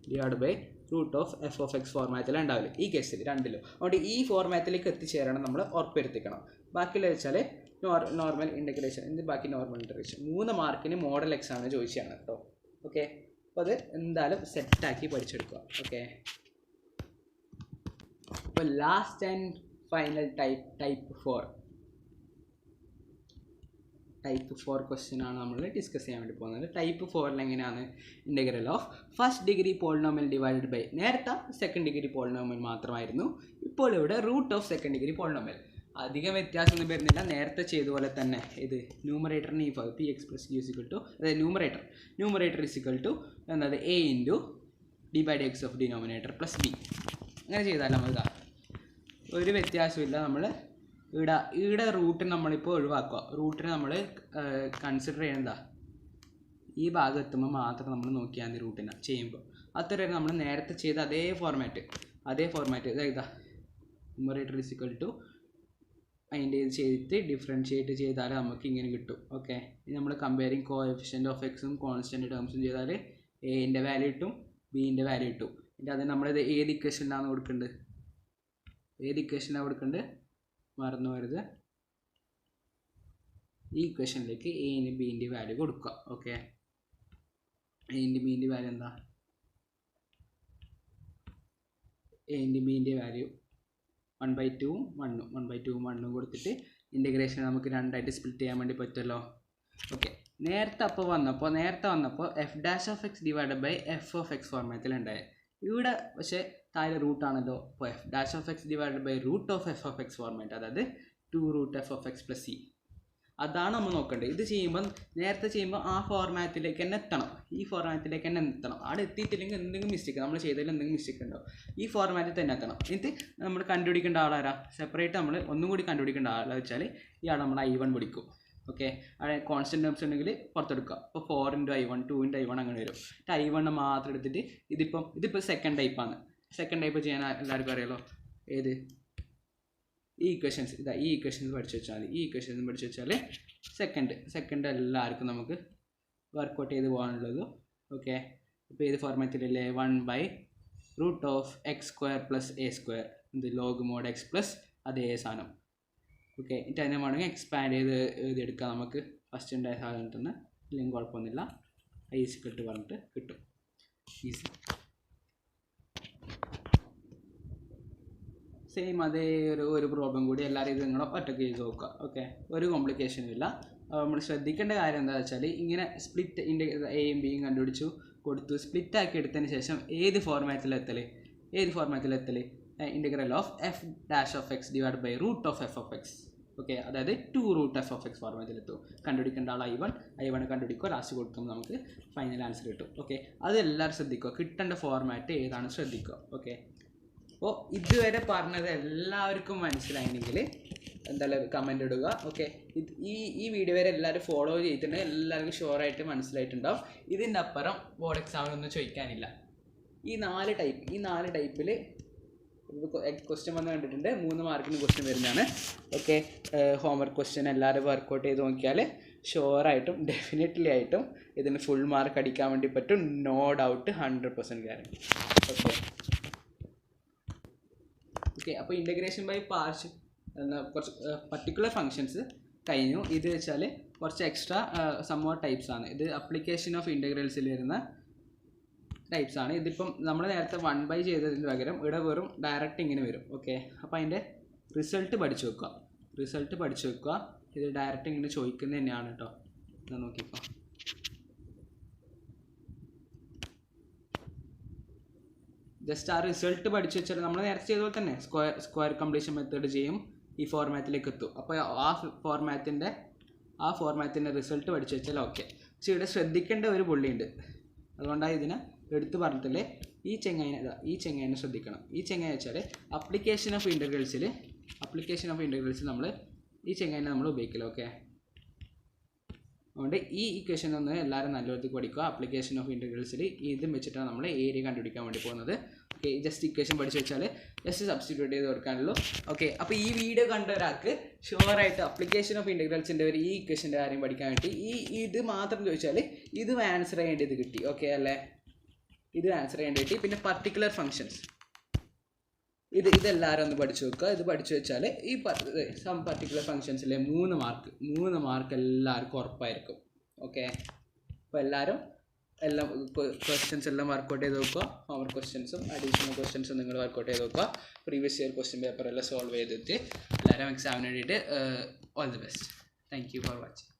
divide by root of F of X ഫോർമാറ്റിലാണ് ഉണ്ടാവില്ല ഈ കേസിൽ രണ്ടിലും. അതുകൊണ്ട് ഈ ഫോർമാറ്റിലേക്ക് എത്തിച്ചേരണം നമ്മൾ ഉറപ്പുവരുത്തിക്കണം. ബാക്കിയുള്ള വെച്ചാൽ നോർമൽ ഇൻ്റഗ്രേഷൻ. ബാക്കി നോർമൽ ഇൻ്റഗ്രേഷൻ 3 മാർക്കിന് മോഡൽ എക്സാമിന് ചോദിച്ചാണ് കേട്ടോ. ഓക്കെ, അപ്പോൾ അത് എന്തായാലും സെറ്റാക്കി പഠിച്ചെടുക്കുക. ഓക്കെ, അപ്പോൾ last and final type 4 question ആണ് നമ്മൾ ഡിസ്കസ് ചെയ്യാൻ വേണ്ടി പോകുന്നത്. ടൈപ്പ് 4 എങ്ങനെയാണ്? Integral of first degree polynomial divided by, നേരത്തെ സെക്കൻഡ് ഡിഗ്രി പോളിനോമിയൽ മാത്രമായിരുന്നു, ഇപ്പോൾ ഇവിടെ root of second degree polynomial. അധികം വ്യത്യാസമൊന്നും വരുന്നില്ല, നേരത്തെ ചെയ്ത പോലെ തന്നെ. ഇത് ന്യൂമറേറ്ററിന് ഈ p X plus u is equal to, അതായത് ന്യൂമറേറ്റർ ഇസിക്വൽ ടു എന്നത് a into D by D X of denominator plus b. അങ്ങനെ ചെയ്താൽ നമുക്ക് ഒരു വ്യത്യാസമില്ല. നമ്മൾ ഇവിടെ റൂട്ടിന് നമ്മളിപ്പോൾ ഒഴിവാക്കുക. റൂട്ടിന് നമ്മൾ കൺസിഡർ ചെയ്യുന്നതാ ഈ ഭാഗം എത്തുമ്പോൾ മാത്രം നമ്മൾ നോക്കിയാൽ മതി റൂട്ടിനെ ചെയ്യുമ്പോൾ. അത്ര നമ്മൾ നേരത്തെ ചെയ്ത അതേ ഫോർമാറ്റ് ഇതാ ന്യൂമറേറ്റർ ഇസിക്വൽ ടു അതിൻ്റെ ഇത് ചെയ്തിട്ട് ഡിഫറൻഷിയേറ്റ് ചെയ്താൽ നമുക്ക് ഇങ്ങനെ കിട്ടും. ഓക്കെ, ഇനി നമ്മൾ കമ്പയറിങ് കോഎഫിഷ്യൻ്റ് ഓഫ് എക്സും കോൺസ്റ്റൻറ്റ് ടേംസും ചെയ്താൽ എൻ്റെ വാല്യൂ കിട്ടും, ബിൻ്റെ വാല്യൂ കിട്ടും. എന്നിട്ട് അത് നമ്മളിത് ഏത് ഇക്വേഷനിലാണ് കൊടുക്കേണ്ടത്? മറന്നു വരുത്, ഈ ഇക്വേഷനിലേക്ക് എന് ബിൻ്റെ വാല്യൂ കൊടുക്കുക. ഓക്കെ, എൻ്റെ ബിൻ്റെ വാല്യൂ എന്താ? എൻ്റെ ബിൻ്റെ വാല്യൂ 1/2 1/2 കൊടുത്തിട്ട് ഇൻ്റഗ്രേഷൻ നമുക്ക് രണ്ടായിട്ട് സ്പ്ലിറ്റ് ചെയ്യാൻ വേണ്ടി പറ്റുമല്ലോ. ഓക്കെ, നേരത്തെ വന്നപ്പോൾ F dash of X divide by F of X ഫോർമാറ്റിലുണ്ടായത്. ഇവിടെ പക്ഷേ താഴെ റൂട്ടാണല്ലോ. അപ്പോൾ F dash of X divide by root of F of X format, അതായത് 2 root F of X plus C. അതാണ് നമ്മൾ നോക്കേണ്ടത്. ഇത് ചെയ്യുമ്പോൾ നേരത്തെ ചെയ്യുമ്പോൾ ആ ഫോർമാറ്റിലേക്ക് തന്നെ എത്തണം, അവിടെ എത്തിയിട്ടില്ലെങ്കിൽ എന്തെങ്കിലും മിസ്റ്റേക്ക് നമ്മൾ ചെയ്തതിൽ എന്തെങ്കിലും മിസ്റ്റേക്ക് ഉണ്ടാവും. ഈ ഫോർമാറ്റിൽ തന്നെ എത്തണം. എന്നിട്ട് നമ്മൾ കണ്ടുപിടിക്കേണ്ട ആളാരാ? സെപ്പറേറ്റ് നമ്മൾ ഒന്നും കൂടി കണ്ടുപിടിക്കേണ്ട ആളെന്ന് വെച്ചാൽ ഇയാൾ നമ്മൾ I1 വിളിക്കും. ഓക്കെ, അവിടെ കോൺസ്റ്റൻറ്റ് ടേംസ് ഉണ്ടെങ്കിൽ പുറത്തെടുക്കുക. അപ്പോൾ 4 × I1 2 × I1 അങ്ങനെ വരും. I1 മാത്രം എടുത്തിട്ട് ഇതിപ്പോൾ സെക്കൻഡ് ടൈപ്പാണ്. സെക്കൻഡ് ടൈപ്പ് ചെയ്യാൻ എല്ലാവർക്കും അറിയാലോ. ഏത്? ഈ ഇക്വേഷൻസ് പഠിച്ചു വെച്ചാൽ സെക്കൻഡ് എല്ലാവർക്കും നമുക്ക് വർക്കൗട്ട് ചെയ്ത് പോകാനുള്ളത്. ഓക്കെ, ഇപ്പോൾ ഏത് ഫോർമാറ്റിലല്ലേ? 1/√(x²+ a²) ഇത് ലോഗ് മോഡ് എക്സ് പ്ലസ് അതേ സാധനം. ഓക്കെ, എന്നിട്ട് അതിനെ വേണമെങ്കിൽ എക്സ്പാൻഡ് ചെയ്ത് എഴുതിയെടുക്കാം. നമുക്ക് ഫസ്റ്റ് ഉണ്ടായ സാധനത്തിൽ നിന്ന് ഇല്ലെങ്കിൽ കുഴപ്പമൊന്നുമില്ല. I= പറഞ്ഞിട്ട് കിട്ടും. ഈസി. സെയിം അതേ ഒരു പ്രോബ്ലം കൂടി എല്ലാവരും ഇത് നിങ്ങളെ ഒറ്റയ്ക്ക് ചെയ്ത് നോക്കുക. ഓക്കെ, ഒരു കോംപ്ലിക്കേഷനും ഇല്ല. നമ്മൾ ശ്രദ്ധിക്കേണ്ട കാര്യം എന്താണെന്ന് വെച്ചാൽ ഇങ്ങനെ സ്പ്ലിറ്റ് എയും ബിയും കണ്ടുപിടിച്ചു കൊടുത്തു സ്പ്ലിറ്റ് ആക്കി എടുത്തതിന് ശേഷം ഏത് ഫോർമാറ്റിലെത്തൽ? ഏത് ഫോർമാറ്റിൽ എത്തൽ integral of F dash of X divide by root of F of X. Okay, അതായത് 2 റൂട്ട് എഫ് ഓഫ് എക്സ് ഫോർമാറ്റിലെത്തും. കണ്ടുപിടിക്കേണ്ട ആൾ I1 കണ്ടുപിടിക്കുക, ലാസ്റ്റ് കൊടുക്കുമ്പോൾ നമുക്ക് ഫൈനൽ ആൻസർ കിട്ടും. ഓക്കെ, അത് എല്ലാവരും ശ്രദ്ധിക്കുക, കിട്ടേണ്ട ഫോർമാറ്റ് ഏതാണ് ശ്രദ്ധിക്കുക. ഓക്കെ, അപ്പോൾ ഇതുവരെ പറഞ്ഞത് എല്ലാവർക്കും മനസ്സിലായെങ്കിൽ എന്തായാലും കമൻ്റ് ഇടുക. ഓക്കെ, ഈ വീഡിയോ വരെ എല്ലാവരും ഫോളോ ചെയ്തിട്ടുണ്ടെങ്കിൽ എല്ലാവർക്കും ഷുവറായിട്ട് മനസ്സിലായിട്ടുണ്ടാവും. ഇതിൻ്റെ അപ്പുറം ബോർഡ് എക്സാമിനൊന്നും ചോദിക്കാനില്ല. ഈ നാല് ടൈപ്പിൽ ക്വസ്റ്റ്യൻ വന്ന് കണ്ടിട്ടുണ്ട്. 3 മാർക്കിന് ക്വസ്റ്റ്യൻ വരുന്നതാണ്. ഓക്കെ, ഹോംവർക്ക് ക്വസ്റ്റ്യൻ എല്ലാവരും വർക്കൗട്ട് ചെയ്ത് നോക്കിയാൽ ഷുവറായിട്ടും ഡെഫിനറ്റ്ലി ആയിട്ടും ഇതിന് ഫുൾ മാർക്ക് അടിക്കാൻ വേണ്ടി പറ്റും. No doubt, 100% guarantee. ഓക്കെ, അപ്പോൾ ഇൻ്റഗ്രേഷൻ ബൈ പാർഷ്യൽ കുറച്ച് പർട്ടിക്കുലർ ഫങ്ഷൻസ് കഴിഞ്ഞു. ഇത് വെച്ചാൽ കുറച്ച് എക്സ്ട്രാ സംവോട്ട് ടൈപ്സ് ആണ്. ഇത് അപ്ലിക്കേഷൻ ഓഫ് ഇൻ്റഗ്രൽസിൽ വരുന്ന ടൈപ്സ് ആണ്. ഇതിപ്പം നമ്മൾ നേരത്തെ 1/, ചെയ്തതിന് പകരം ഇവിടെ വെറും ഡയറക്റ്റ് ഇങ്ങനെ വരും. ഓക്കെ, അപ്പോൾ അതിൻ്റെ റിസൾട്ട് പഠിച്ചു വെക്കുക. ഇത് ഡയറക്റ്റ് ഇങ്ങനെ ചോദിക്കുന്നത് തന്നെയാണ് കേട്ടോ. ഇത് നോക്കിക്കോ. ജസ്റ്റ് ആ റിസൾട്ട് പഠിച്ചു വെച്ചാൽ നമ്മൾ നേരത്തെ ചെയ്ത പോലെ തന്നെ സ്ക്വയർ കംപ്ലീഷൻ മെത്തേഡ് ചെയ്യും, ഈ ഫോർമാറ്റിലേക്ക് എത്തും. അപ്പോൾ ആ ഫോർമാറ്റിൻ്റെ റിസൾട്ട് പഠിച്ചു വെച്ചാൽ ഓക്കെ. പക്ഷേ ഇവിടെ ശ്രദ്ധിക്കേണ്ട ഒരു പുള്ളിയുണ്ട്, അതുകൊണ്ടാണ് ഇതിനെ എടുത്ത് പറഞ്ഞിട്ടില്ലേ. ഈ ചെങ്ങായിനെ ശ്രദ്ധിക്കണം. ഈ ചെങ്ങായി വെച്ചാൽ അപ്ലിക്കേഷൻ ഓഫ് ഇൻ്റഗ്രൽസിൽ നമ്മൾ ഈ ചെങ്ങായിനെ നമ്മൾ ഉപയോഗിക്കില്ല. ഓക്കെ, അതുകൊണ്ട് ഈ ഇക്വേഷൻ ഒന്ന് എല്ലാവരും നല്ലവർക്ക് പഠിക്കുക. അപ്ലിക്കേഷൻ ഓഫ് ഇൻ്റഗ്രൽസിൽ ഇതും വെച്ചിട്ടാണ് നമ്മൾ ഏരിയ കണ്ടുപിടിക്കാൻ വേണ്ടി പോകുന്നത്. ഓക്കെ, ജസ്റ്റ് ഇക്വേഷൻ പഠിച്ച് വെച്ചാൽ ജസ്റ്റ് സബ്സ്റ്റിറ്റ്യൂട്ട് ചെയ്ത് കൊടുക്കാനുള്ളൂ. ഓക്കെ, അപ്പോൾ ഈ വീഡിയോ കണ്ട ഒരാൾക്ക് ഷുവറായിട്ട് അപ്ലിക്കേഷൻ ഓഫ് ഇൻ്റഗ്രൽസിൻ്റെ ഒരു ഈ ഇക്വേഷൻ്റെ കാര്യം പഠിക്കാൻ വേണ്ടി ഇത് മാത്രം ചോദിച്ചാൽ ഇത് ആൻസർ ചെയ്യേണ്ടത് കിട്ടി. ഓക്കെ അല്ലേ, ഇത് ആൻസർ ചെയ്യേണ്ടി കിട്ടി. പിന്നെ പർട്ടിക്കുലർ ഫങ്ഷൻസ് ഇതെല്ലാവരും ഒന്ന് പഠിച്ചു വെക്കുക. ഇത് പഠിച്ചു വെച്ചാൽ ഈ സം പർട്ടിക്കുലർ ഫങ്ഷൻസിലെ 3 മാർക്ക് എല്ലാവർക്കും ഉറപ്പായിരിക്കും. ഓക്കെ, അപ്പോൾ എല്ലാവരും ക്വസ്റ്റ്യൻസ് എല്ലാം വർക്കൗട്ട് ചെയ്ത് നോക്കുക. ഹോംവർക്ക് ക്വസ്റ്റ്യൻസും അഡീഷണൽ ക്വസ്റ്റ്യൻസും നിങ്ങൾ വർക്കൗട്ട് ചെയ്ത് നോക്കുക. പ്രീവിയസ് ഇയർ ക്വസ്റ്റ്യൻ പേപ്പർ എല്ലാം സോൾവ് ചെയ്തിട്ട് എല്ലാവരും എക്സാമിന് വേണ്ടിയിട്ട് all the best. Thank you for watching.